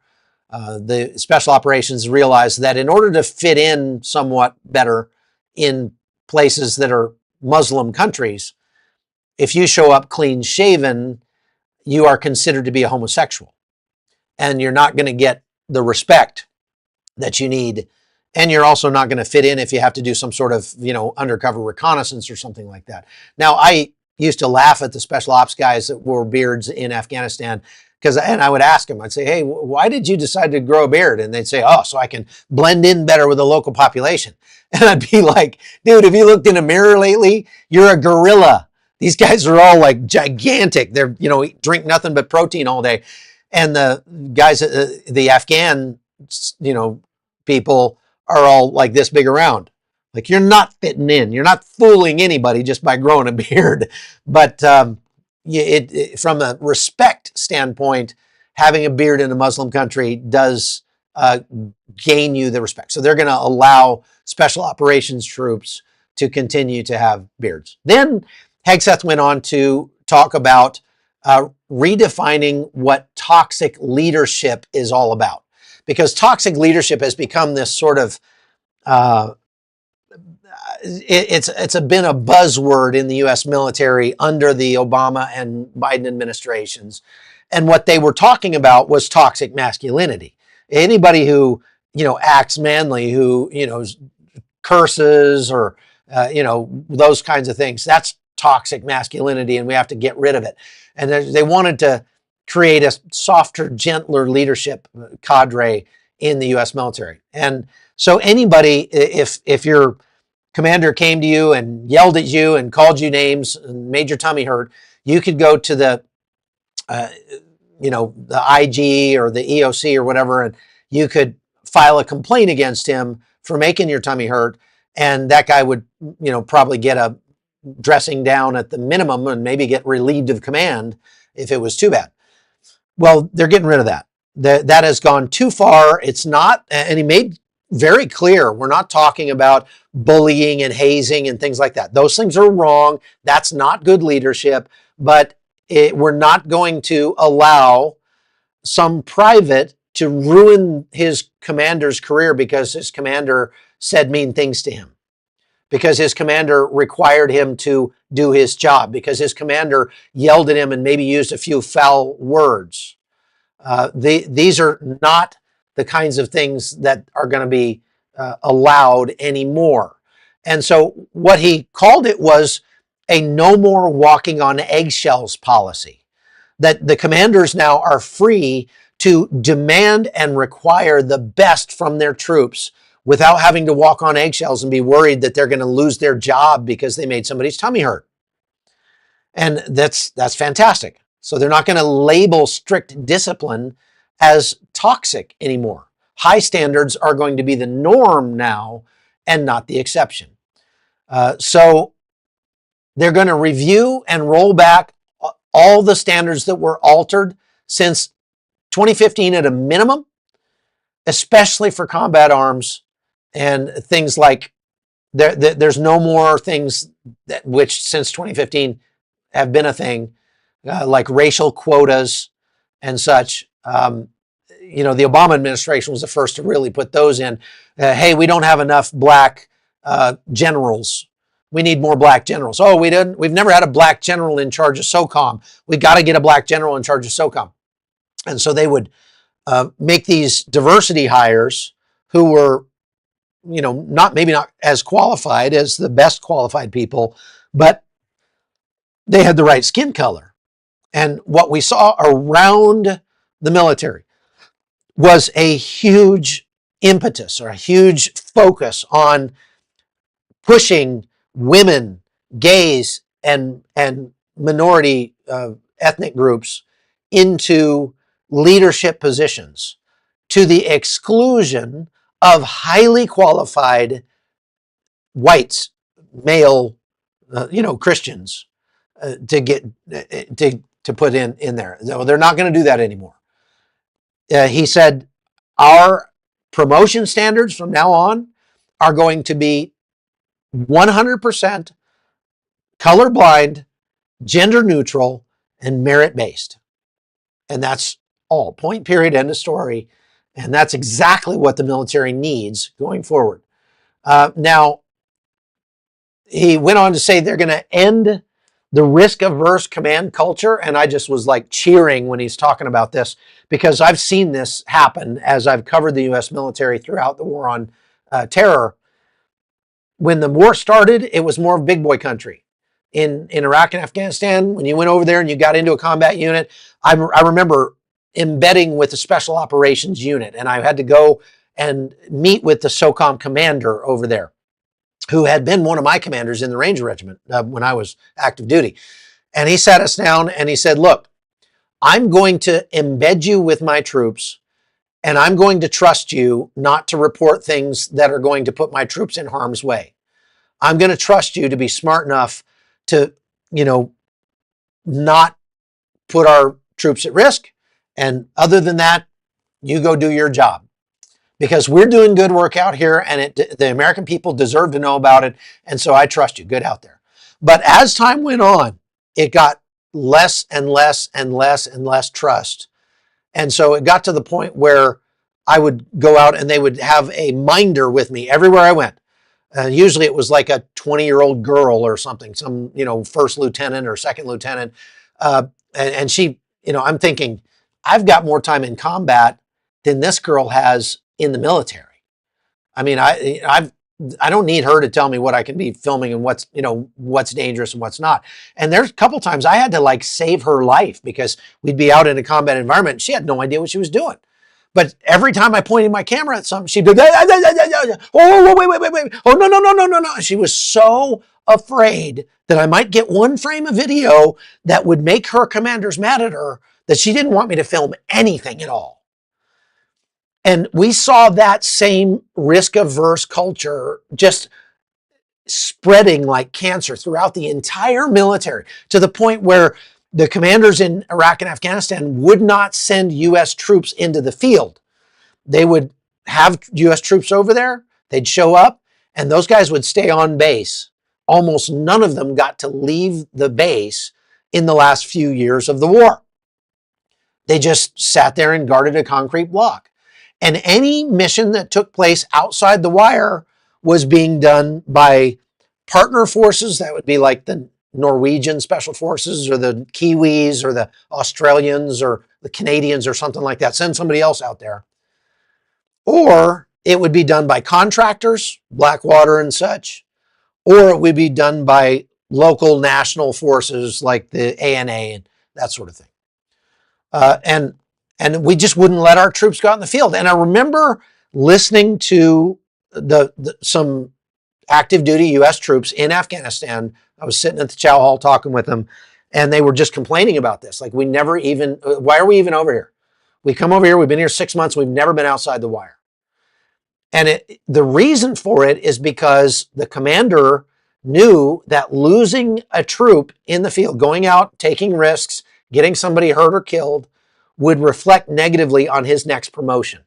A: the special operations realized that in order to fit in somewhat better in places that are Muslim countries, if you show up clean shaven, you are considered to be a homosexual, and you're not going to get the respect that you need. And you're also not going to fit in if you have to do some sort of, undercover reconnaissance or something like that. Now, I used to laugh at the special ops guys that wore beards in Afghanistan, and I would ask them, I'd say, hey, why did you decide to grow a beard? And they'd say, oh, so I can blend in better with the local population. And I'd be like, dude, have you looked in a mirror lately? You're a gorilla. These guys are all like gigantic. They're, drink nothing but protein all day. And the guys, the Afghan, people are all like this big around. Like, you're not fitting in. You're not fooling anybody just by growing a beard. But from a respect standpoint, having a beard in a Muslim country does gain you the respect. So they're going to allow special operations troops to continue to have beards. Then Hegseth went on to talk about redefining what toxic leadership is all about. Because toxic leadership has become this sort of, it's been a buzzword in the U.S. military under the Obama and Biden administrations. And what they were talking about was toxic masculinity. Anybody who, acts manly, who, curses or, those kinds of things, that's toxic masculinity, and we have to get rid of it. And they wanted to create a softer, gentler leadership cadre in the U.S. military. And so anybody, if your commander came to you and yelled at you and called you names and made your tummy hurt, you could go to the IG or the EOC or whatever, and you could file a complaint against him for making your tummy hurt. And that guy would, probably get a dressing down at the minimum and maybe get relieved of command if it was too bad. Well, they're getting rid of that. That has gone too far. It's not, and he made very clear, we're not talking about bullying and hazing and things like that. Those things are wrong. That's not good leadership, but we're not going to allow some private to ruin his commander's career because his commander said mean things to him, because his commander required him to do his job, because his commander yelled at him and maybe used a few foul words. These are not the kinds of things that are going to be allowed anymore. And so what he called it was a no more walking on eggshells policy. that the commanders now are free to demand and require the best from their troops without having to walk on eggshells and be worried that they're going to lose their job because they made somebody's tummy hurt. And that's fantastic. So they're not going to label strict discipline as toxic anymore. High standards are going to be the norm now and not the exception. So they're going to review and roll back all the standards that were altered since 2015 at a minimum, especially for combat arms and things like there's no more things which since 2015 have been a thing, like racial quotas and such. The Obama administration was the first to really put those in. Hey, we don't have enough black generals. We need more black generals. Oh, we've never had a black general in charge of SOCOM. We got to get a black general in charge of SOCOM. And so they would make these diversity hires who were, maybe not as qualified as the best qualified people, but they had the right skin color. And what we saw around the military was a huge impetus or a huge focus on pushing women, gays, and minority ethnic groups into leadership positions to the exclusion of highly qualified whites, male, Christians to put in there. No, they're not going to do that anymore. He said our promotion standards from now on are going to be 100% colorblind, gender neutral, and merit-based. And that's all. Point, period, end of story. And that's exactly what the military needs going forward. Now, he went on to say they're going to end the risk-averse command culture. And I just was like cheering when he's talking about this because I've seen this happen as I've covered the U.S. military throughout the war on terror. When the war started, it was more of big boy country. In Iraq and Afghanistan, when you went over there and you got into a combat unit, I remember embedding with the Special Operations Unit, and I had to go and meet with the SOCOM commander over there, who had been one of my commanders in the Ranger Regiment when I was active duty. And he sat us down and he said, look, I'm going to embed you with my troops, and I'm going to trust you not to report things that are going to put my troops in harm's way. I'm going to trust you to be smart enough to, not put our troops at risk. And other than that, you go do your job. Because we're doing good work out here, and the American people deserve to know about it. And so I trust you. Good out there. But as time went on, it got less and less and less and less trust. And so it got to the point where I would go out and they would have a minder with me everywhere I went. Usually it was like a 20-year-old girl or something, some, first lieutenant or second lieutenant. And she, I'm thinking, I've got more time in combat than this girl has in the military. I mean, I don't need her to tell me what I can be filming and what's dangerous and what's not. And there's a couple times I had to save her life because we'd be out in a combat environment and she had no idea what she was doing. But every time I pointed my camera at something, she'd be, oh, wait. Oh, no. She was so afraid that I might get one frame of video that would make her commanders mad at her that she didn't want me to film anything at all. And we saw that same risk-averse culture just spreading like cancer throughout the entire military to the point where the commanders in Iraq and Afghanistan would not send U.S. troops into the field. They would have U.S. troops over there. They'd show up, and those guys would stay on base. Almost none of them got to leave the base in the last few years of the war. They just sat there and guarded a concrete block. And any mission that took place outside the wire was being done by partner forces. That would be like the Norwegian Special Forces or the Kiwis or the Australians or the Canadians or something like that. Send somebody else out there. Or it would be done by contractors, Blackwater and such, or it would be done by local national forces like the ANA and that sort of thing. and we just wouldn't let our troops go out in the field. And I remember listening to some active duty U.S. troops in Afghanistan. I was sitting at the chow hall talking with them, and they were just complaining about this. Like, why are we even over here? We come over here, we've been here 6 months, we've never been outside the wire. And the reason for it is because the commander knew that losing a troop in the field, going out, taking risks, getting somebody hurt or killed, would reflect negatively on his next promotion.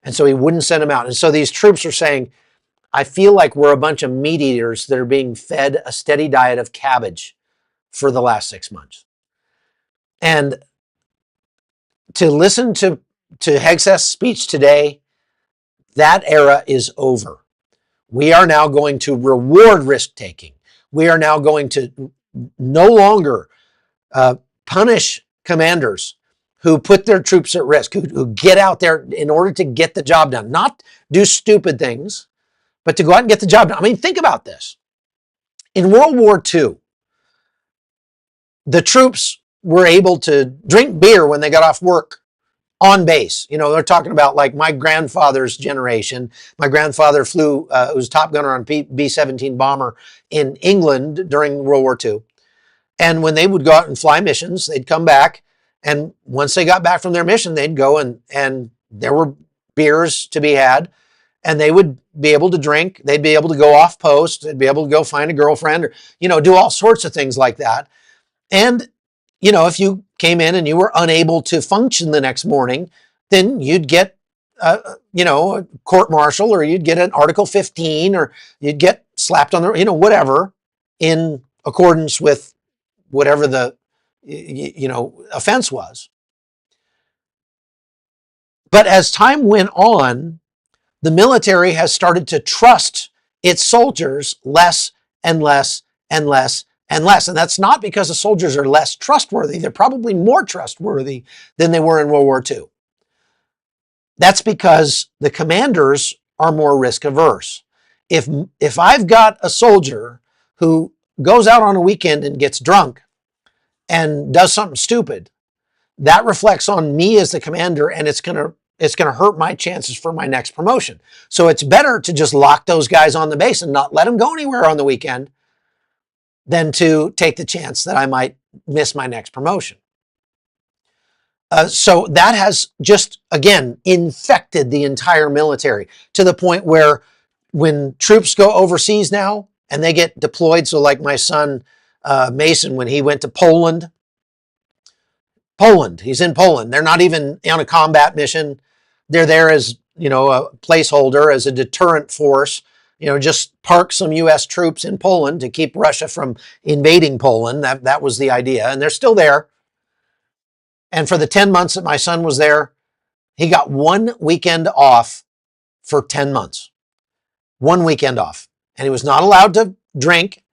A: And so he wouldn't send them out. And so these troops are saying, I feel like we're a bunch of meat eaters that are being fed a steady diet of cabbage for the last 6 months. And to listen to Hegseth's speech today, that era is over. We are now going to reward risk-taking. We are now going to no longer punish commanders who put their troops at risk, who get out there in order to get the job done. Not do stupid things, but to go out and get the job done. I mean, think about this. In World War II, the troops were able to drink beer when they got off work on base. You know, they're talking about like my grandfather's generation. My grandfather flew, was top gunner on B-17 bomber in England during World War II. And when they would go out and fly missions, they'd come back. And once they got back from their mission, they'd go and there were beers to be had. And they would be able to drink. They'd be able to go off post. They'd be able to go find a girlfriend or, you know, do all sorts of things like that. And, you know, if you came in and you were unable to function the next morning, then you'd get, you know, a court-martial, or you'd get an Article 15, or you'd get slapped on the, you know, whatever, in accordance with whatever the, you know, offense was. But as time went on, the military has started to trust its soldiers less and less and less and less. And that's not because the soldiers are less trustworthy. They're probably more trustworthy than they were in World War II. That's because the commanders are more risk averse. If I've got a soldier who goes out on a weekend and gets drunk and does something stupid, that reflects on me as the commander, and it's going to hurt my chances for my next promotion. So it's better to just lock those guys on the base and not let them go anywhere on the weekend than to take the chance that I might miss my next promotion. So that has just, again, infected the entire military to the point where when troops go overseas now and they get deployed, so like my son Mason, when he went to Poland, he's in Poland. They're not even on a combat mission. They're there as, you know, a placeholder, as a deterrent force. You know, just park some U.S. troops in Poland to keep Russia from invading Poland. That was the idea. And they're still there. And for the 10 months that my son was there, he got 1 weekend off for 10 months. 1 weekend off. And he was not allowed to drink.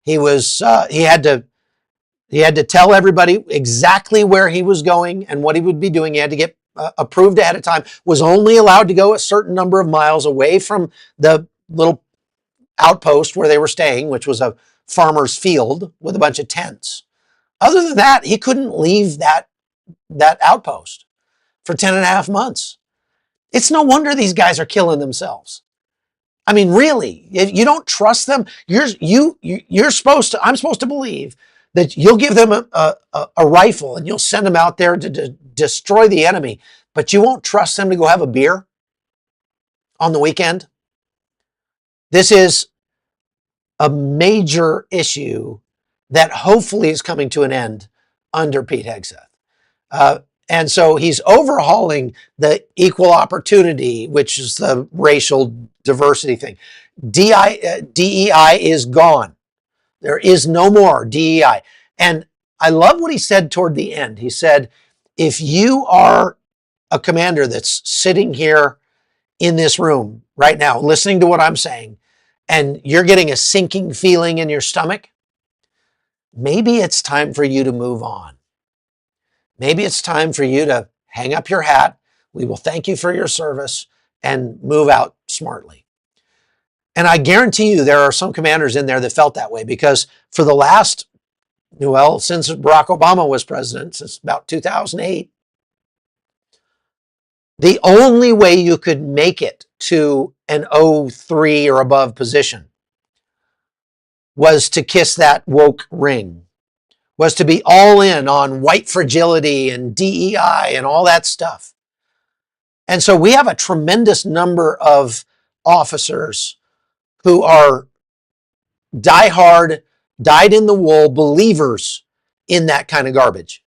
A: He was, he had to tell everybody exactly where he was going and what he would be doing. He had to get approved ahead of time. Was only allowed to go a certain number of miles away from the little outpost where they were staying, which was a farmer's field with a bunch of tents. Other than that, he couldn't leave that outpost for 10.5 months. It's no wonder these guys are killing themselves. I mean, really, if you don't trust them, I'm supposed to believe that you'll give them a rifle and you'll send them out there to destroy the enemy, but you won't trust them to go have a beer on the weekend. This is a major issue that hopefully is coming to an end under Pete Hegseth. And so he's overhauling the equal opportunity, which is the racial diversity thing. DEI is gone. There is no more DEI. And I love what he said toward the end. He said, if you are a commander that's sitting here in this room right now, listening to what I'm saying, and you're getting a sinking feeling in your stomach, maybe it's time for you to move on. Maybe it's time for you to hang up your hat. We will thank you for your service and move out smartly. And I guarantee you there are some commanders in there that felt that way, because for the last Well, since Barack Obama was president, since about 2008, the only way you could make it to an 03 or above position was to kiss that woke ring, was to be all in on white fragility and DEI and all that stuff. And so we have a tremendous number of officers who are diehard, dyed-in-the-wool believers in that kind of garbage.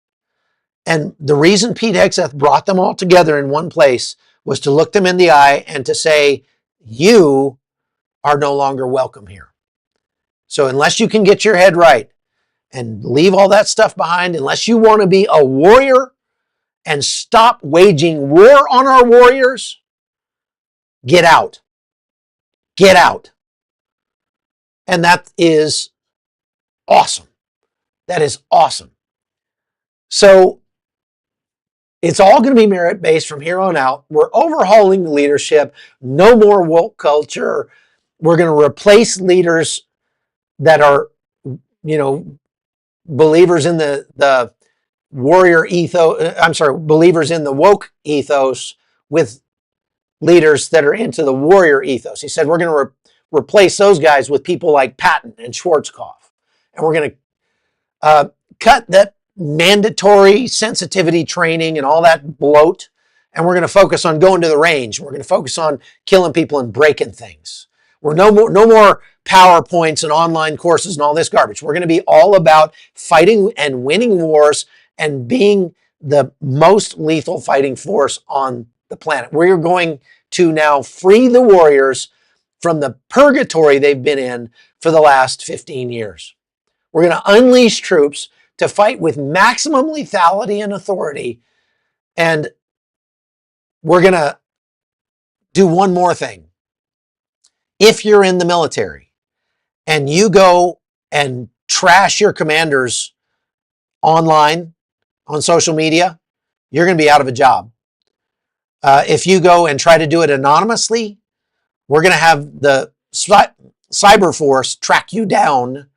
A: And the reason Pete Hegseth brought them all together in one place was to look them in the eye and to say, you are no longer welcome here. So unless you can get your head right and leave all that stuff behind, unless you want to be a warrior and stop waging war on our warriors, get out. Get out. And that is awesome. That is awesome. So it's all going to be merit-based from here on out. We're overhauling the leadership. No more woke culture. We're going to replace leaders that are, believers in the warrior ethos. Believers in the woke ethos with leaders that are into the warrior ethos. He said we're going to replace those guys with people like Patton and Schwarzkopf. And we're going to cut that mandatory sensitivity training and all that bloat. And we're going to focus on going to the range. We're going to focus on killing people and breaking things. We're no more PowerPoints and online courses and all this garbage. We're going to be all about fighting and winning wars and being the most lethal fighting force on the planet. We're going to now free the warriors from the purgatory they've been in for the last 15 years. We're going to unleash troops to fight with maximum lethality and authority. And we're going to do one more thing. If you're in the military and you go and trash your commanders online, on social media, you're going to be out of a job. If you go and try to do it anonymously, we're going to have the cyber force track you down,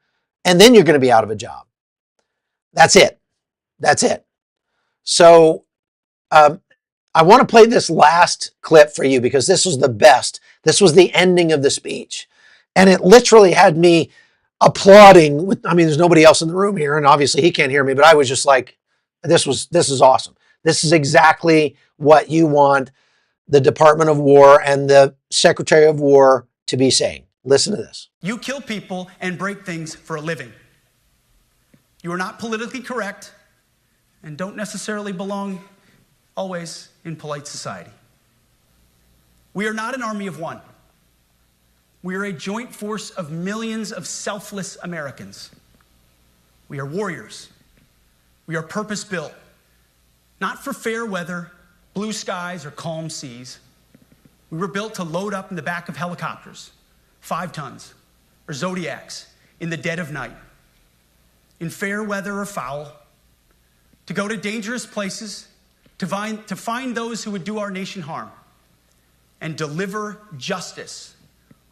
A: and then you're going to be out of a job. That's it. That's it. So I want to play this last clip for you because this was the best. This was the ending of the speech. And it literally had me applauding. There's nobody else in the room here, and obviously he can't hear me, but I was just like, this is awesome. This is exactly what you want the Department of War and the Secretary of War to be saying. Listen to this.
B: You kill people and break things for a living. You are not politically correct and don't necessarily belong always in polite society. We are not an army of one. We are a joint force of millions of selfless Americans. We are warriors. We are purpose-built, not for fair weather, blue skies, or calm seas. We were built to load up in the back of helicopters, 5 tons, or Zodiacs in the dead of night, in fair weather or foul, to go to dangerous places, to find those who would do our nation harm, and deliver justice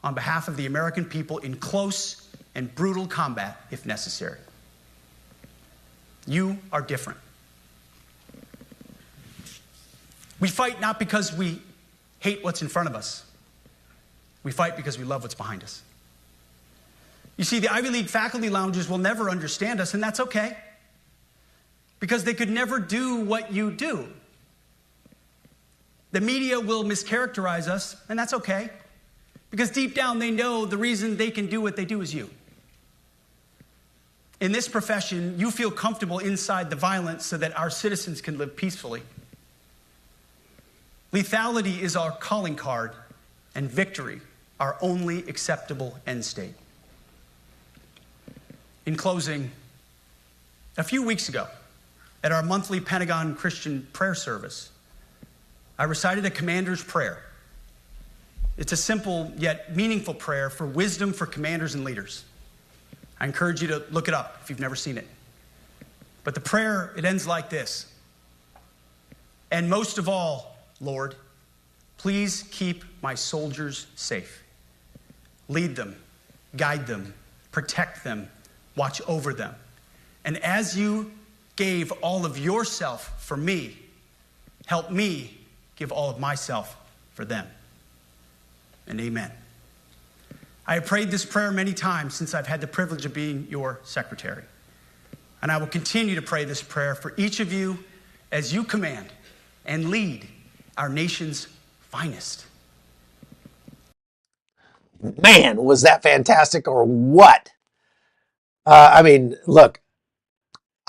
B: on behalf of the American people in close and brutal combat if necessary. You are different. We fight not because we hate what's in front of us. We fight because we love what's behind us. You see, the Ivy League faculty lounges will never understand us, and that's okay, because they could never do what you do. The media will mischaracterize us, and that's okay, because deep down they know the reason they can do what they do is you. In this profession, you feel comfortable inside the violence so that our citizens can live peacefully. Lethality is our calling card, and victory our only acceptable end state. In closing, a few weeks ago, at our monthly Pentagon Christian prayer service, I recited a commander's prayer. It's a simple yet meaningful prayer for wisdom for commanders and leaders. I encourage you to look it up if you've never seen it. But the prayer, it ends like this. And most of all, Lord, please keep my soldiers safe. Lead them, guide them, protect them, watch over them, And as you gave all of yourself for me, help me give all of myself for them. And amen. I have prayed this prayer many times since I've had the privilege of being your secretary. And I will continue to pray this prayer for each of you as you command and lead our nation's finest.
A: Man, was that fantastic or what? I mean, look,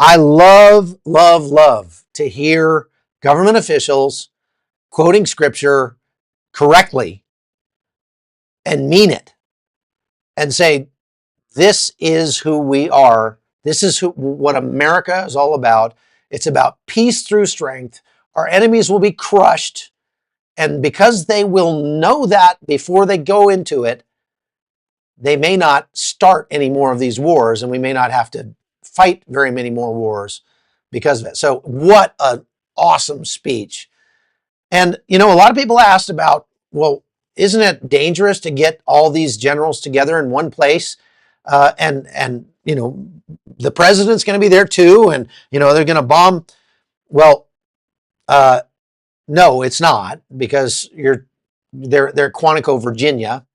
A: I love to hear government officials quoting scripture correctly and mean it and say, this is who we are. This is what America is all about. It's about peace through strength. Our enemies will be crushed. And because they will know that before they go into it, they may not start any more of these wars, and we may not have to fight very many more wars because of it. So what an awesome speech. And, you know, a lot of people asked about, well, isn't it dangerous to get all these generals together in one place? And you know, the president's going to be there too, and, you know, they're going to bomb. Well, no, it's not, because they're at Quantico, Virginia.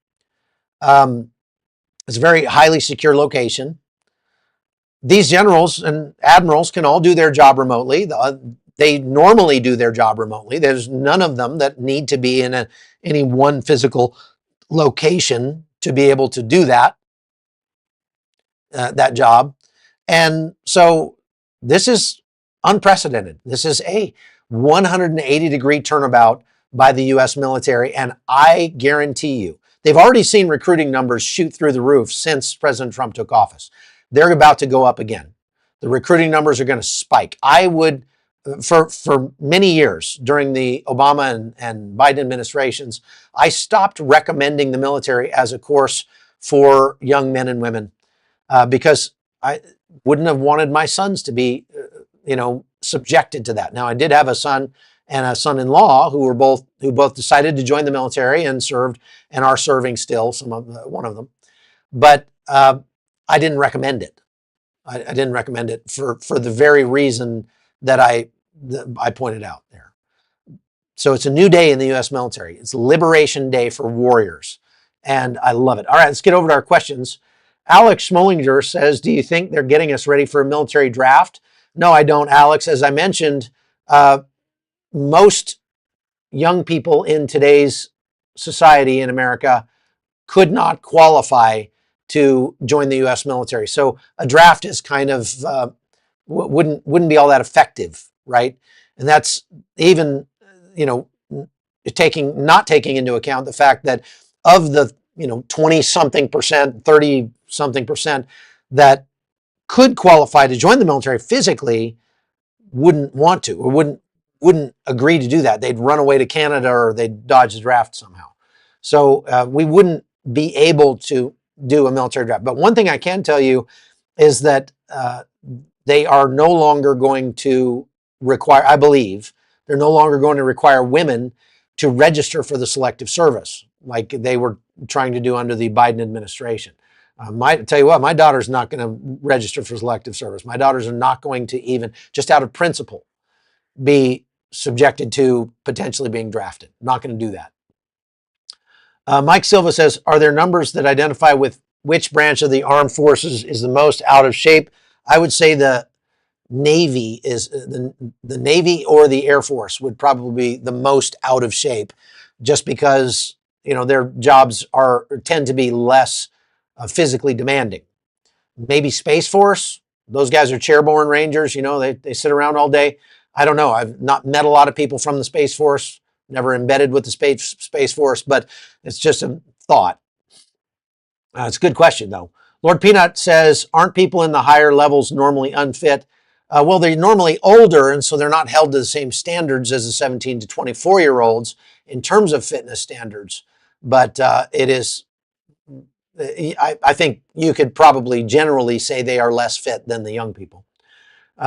A: It's a very highly secure location. These generals and admirals can all do their job remotely. They normally do their job remotely. There's none of them that need to be in any one physical location to be able to do that job. And so this is unprecedented. This is a 180-degree turnabout by the U.S. military, and I guarantee you, they've already seen recruiting numbers shoot through the roof since President Trump took office. They're about to go up again. The recruiting numbers are going to spike. I would, for many years during the Obama and Biden administrations, I stopped recommending the military as a course for young men and women because I wouldn't have wanted my sons to be, subjected to that. Now, I did have a son and a son-in-law who both decided to join the military and served and are serving still, one of them. But I didn't recommend it. I didn't recommend it for the very reason that I pointed out there. So it's a new day in the U.S. military. It's Liberation Day for warriors, and I love it. All right, let's get over to our questions. Alex Smollinger says, do you think they're getting us ready for a military draft? No, I don't, Alex. As I mentioned, most young people in today's society in America could not qualify to join the U.S. military. So a draft is kind of wouldn't be all that effective, right? And that's even not taking into account the fact that of the 20-something percent, 30-something percent that could qualify to join the military physically wouldn't want to or wouldn't agree to do that. They'd run away to Canada or they'd dodge the draft somehow. So we wouldn't be able to do a military draft. But one thing I can tell you is that they are no longer going to require, I believe, they're no longer going to require women to register for the selective service like they were trying to do under the Biden administration. Tell you what, my daughter's not going to register for selective service. My daughters are not going to even, just out of principle, be subjected to potentially being drafted. Not going to do that. Mike Silva says, are there numbers that identify with which branch of the armed forces is the most out of shape? I would say the Navy is the Navy or the Air Force would probably be the most out of shape, just because their jobs tend to be less physically demanding. Maybe Space Force, those guys are chairborne rangers, they sit around all day. I don't know. I've not met a lot of people from the Space Force, never embedded with the Space Force, but it's just a thought. It's a good question, though. Lord Peanut says, aren't people in the higher levels normally unfit? Well, they're normally older, and so they're not held to the same standards as the 17 to 24-year-olds in terms of fitness standards. But it is, I think you could probably generally say they are less fit than the young people.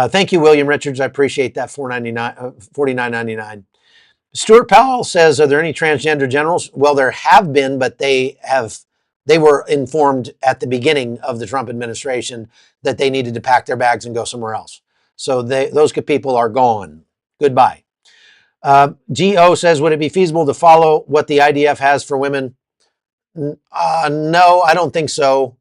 A: Thank you, William Richards. I appreciate that, $49.99. Stuart Powell says, are there any transgender generals? Well, there have been, but they've they were informed at the beginning of the Trump administration that they needed to pack their bags and go somewhere else. So those people are gone. Goodbye. GO says, would it be feasible to follow what the IDF has for women? No, I don't think so.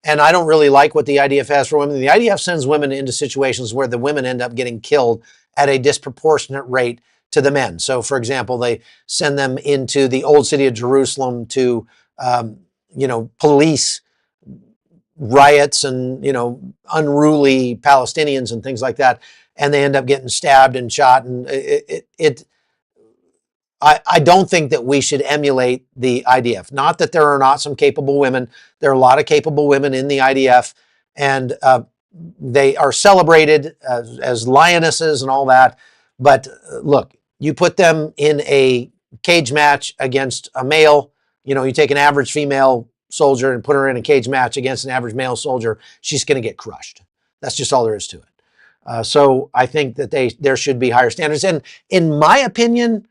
A: And I don't really like what the IDF has for women. The IDF sends women into situations where the women end up getting killed at a disproportionate rate to the men. So, for example, they send them into the old city of Jerusalem to, police riots and, unruly Palestinians and things like that. And they end up getting stabbed and shot. And I don't think that we should emulate the IDF. Not that there are not some capable women. There are a lot of capable women in the IDF, and they are celebrated as lionesses and all that. But look, you put them in a cage match against a male. You take an average female soldier and put her in a cage match against an average male soldier, she's going to get crushed. That's just all there is to it. So I think that there should be higher standards. And in my opinion,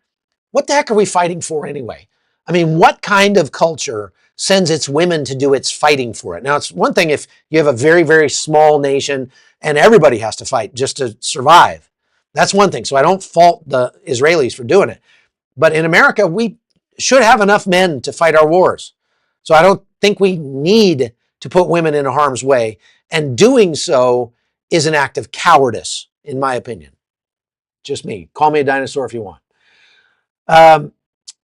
A: what the heck are we fighting for anyway? I mean, what kind of culture sends its women to do its fighting for it? Now, it's one thing if you have a very, very small nation and everybody has to fight just to survive. That's one thing. So I don't fault the Israelis for doing it. But in America, we should have enough men to fight our wars. So I don't think we need to put women in harm's way. And doing so is an act of cowardice, in my opinion. Just me. Call me a dinosaur if you want.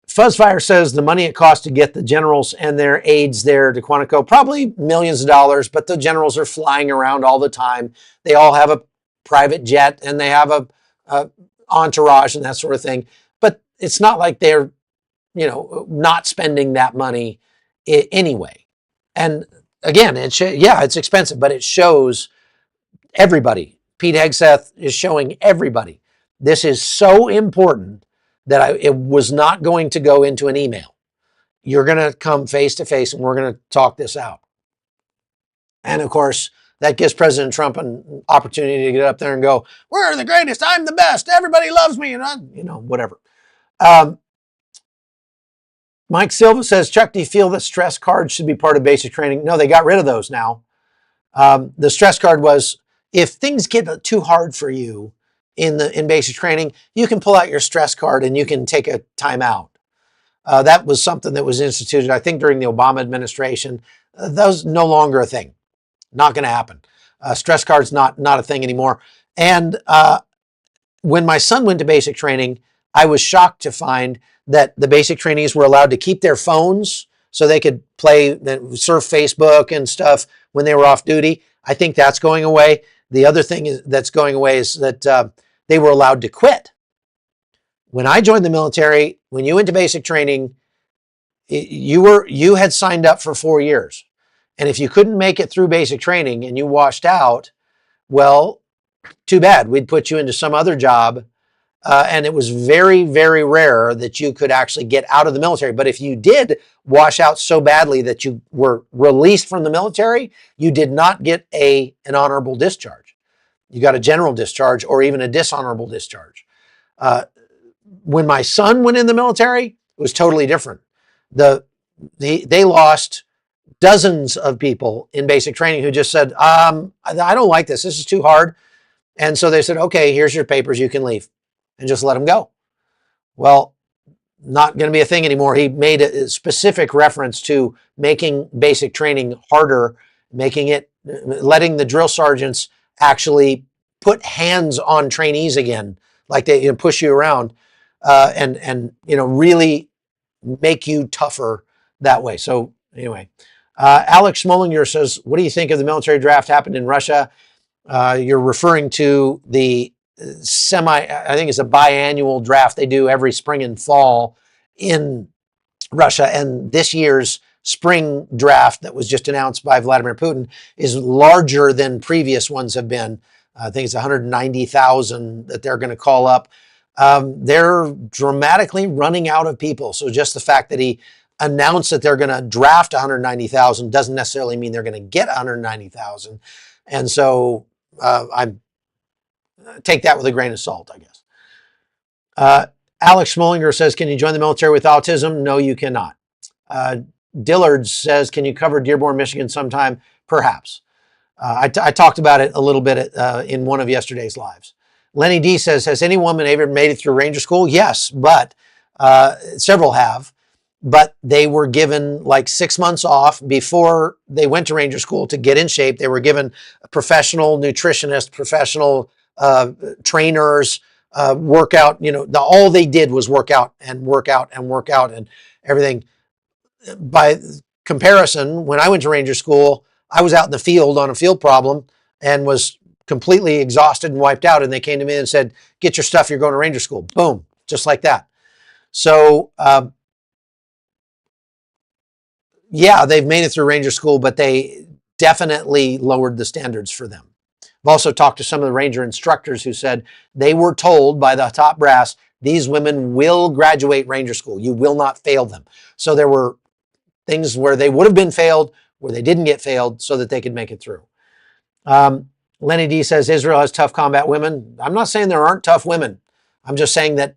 A: Fuzzfire says the money it costs to get the generals and their aides there to Quantico, probably millions of dollars, but the generals are flying around all the time. They all have a private jet and they have a entourage and that sort of thing. But it's not like they're, not spending that money anyway. And again, it's expensive, but it shows everybody. Pete Hegseth is showing everybody. This is so important that it was not going to go into an email. You're going to come face to face and we're going to talk this out. And of course, that gives President Trump an opportunity to get up there and go, we're the greatest, I'm the best, everybody loves me, and whatever. Mike Silva says, Chuck, do you feel that stress cards should be part of basic training? No, they got rid of those now. The stress card was, if things get too hard for you, in basic training, you can pull out your stress card and you can take a time out. That was something that was instituted, I think, during the Obama administration. That was no longer a thing. Not going to happen. Stress card's not a thing anymore. And when my son went to basic training, I was shocked to find that the basic trainees were allowed to keep their phones so they could surf Facebook and stuff when they were off duty. I think that's going away. The other thing that's going away is that they were allowed to quit. When I joined the military, when you went to basic training, you had signed up for 4 years. And if you couldn't make it through basic training and you washed out, well, too bad. We'd put you into some other job. And it was very, very rare that you could actually get out of the military. But if you did wash out so badly that you were released from the military, you did not get an honorable discharge. You got a general discharge or even a dishonorable discharge. When my son went in the military, it was totally different. They lost dozens of people in basic training who just said, I don't like this. This is too hard. And so they said, okay, here's your papers. You can leave, and just let them go. Well, not going to be a thing anymore. He made a specific reference to making basic training harder, letting the drill sergeants actually put hands on trainees again, like they push you around, and really make you tougher that way. So anyway, Alex Schmolinger says, what do you think of the military draft happened in Russia? You're referring to the I think it's a biannual draft they do every spring and fall in Russia. And this year's spring draft that was just announced by Vladimir Putin is larger than previous ones have been. I think it's 190,000 that they're going to call up. They're dramatically running out of people. So just the fact that he announced that they're going to draft 190,000 doesn't necessarily mean they're going to get 190,000. And so I take that with a grain of salt, I guess. Alex Schmolinger says, can you join the military with autism? No, you cannot. Dillard says, can you cover Dearborn, Michigan sometime? Perhaps. I talked about it a little bit in one of yesterday's lives. Lenny D says, has any woman ever made it through Ranger School? Yes, but several have. But they were given like 6 months off before they went to Ranger School to get in shape. They were given a professional nutritionist, professional trainers, workout. All they did was work out and work out and work out and everything. By comparison, when I went to Ranger School, I was out in the field on a field problem and was completely exhausted and wiped out. And they came to me and said, get your stuff, you're going to Ranger School. Boom, just like that. So, yeah, they've made it through Ranger School, but they definitely lowered the standards for them. I've also talked to some of the Ranger instructors who said they were told by the top brass, these women will graduate Ranger School. You will not fail them. So there were things where they would have been failed, where they didn't get failed, so that they could make it through. Lenny D says, Israel has tough combat women. I'm not saying there aren't tough women. I'm just saying that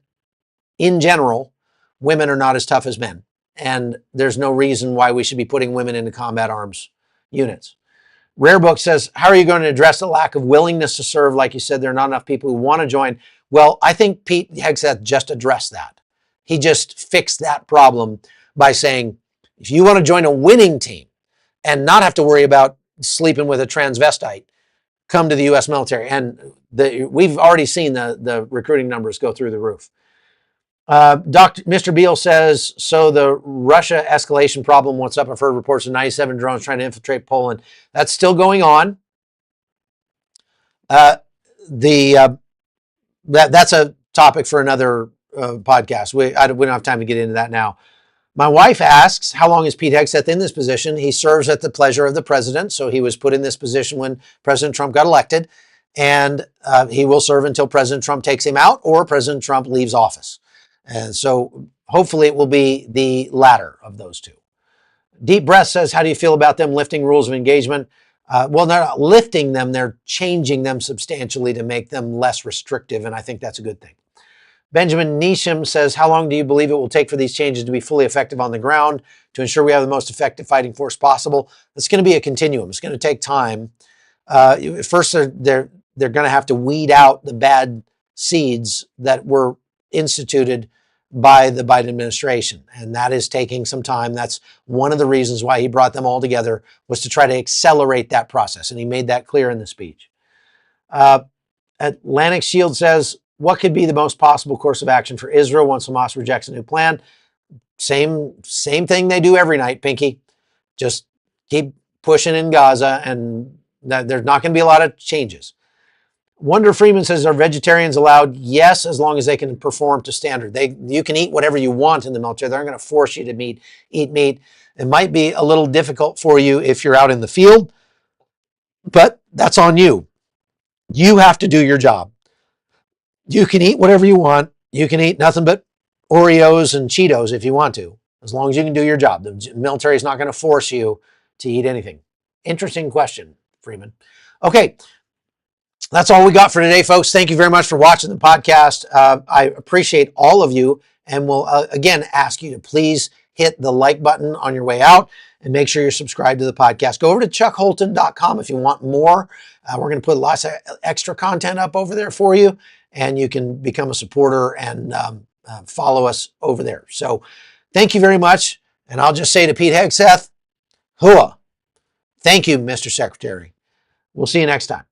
A: in general, women are not as tough as men. And there's no reason why we should be putting women into combat arms units. Rare Book says, how are you going to address the lack of willingness to serve? Like you said, there are not enough people who want to join. Well, I think Pete Hegseth just addressed that. He just fixed that problem by saying, if you want to join a winning team and not have to worry about sleeping with a transvestite, come to the U.S. military. And we've already seen the recruiting numbers go through the roof. Mr. Beal says, so the Russia escalation problem, what's up? I've heard reports of 97 drones trying to infiltrate Poland. That's still going on. That's a topic for another podcast. We don't have time to get into that now. My wife asks, how long is Pete Hegseth in this position? He serves at the pleasure of the president. So he was put in this position when President Trump got elected. And he will serve until President Trump takes him out or President Trump leaves office. And so hopefully it will be the latter of those two. Deep Breath says, how do you feel about them lifting rules of engagement? Well, they're not lifting them. They're changing them substantially to make them less restrictive. And I think that's a good thing. Benjamin Neesham says, how long do you believe it will take for these changes to be fully effective on the ground to ensure we have the most effective fighting force possible? It's going to be a continuum. It's going to take time. First, they're going to have to weed out the bad seeds that were instituted by the Biden administration. And that is taking some time. That's one of the reasons why he brought them all together, was to try to accelerate that process. And he made that clear in the speech. Atlantic Shield says, what could be the most possible course of action for Israel once Hamas rejects a new plan? Same thing they do every night, Pinky. Just keep pushing in Gaza, and there's not going to be a lot of changes. Wonder Freeman says, are vegetarians allowed? Yes, as long as they can perform to standard. You can eat whatever you want in the military. They're not going to force you to eat meat. It might be a little difficult for you if you're out in the field, but that's on you. You have to do your job. You can eat whatever you want. You can eat nothing but Oreos and Cheetos if you want to, as long as you can do your job. The military is not going to force you to eat anything. Interesting question, Freeman. Okay. That's all we got for today, folks. Thank you very much for watching the podcast. I appreciate all of you, and will again ask you to please hit the like button on your way out and make sure you're subscribed to the podcast. Go over to chuckholton.com if you want more. We're going to put lots of extra content up over there for you, and you can become a supporter and follow us over there. So thank you very much, and I'll just say to Pete Hegseth, hua. Thank you, Mr. Secretary. We'll see you next time.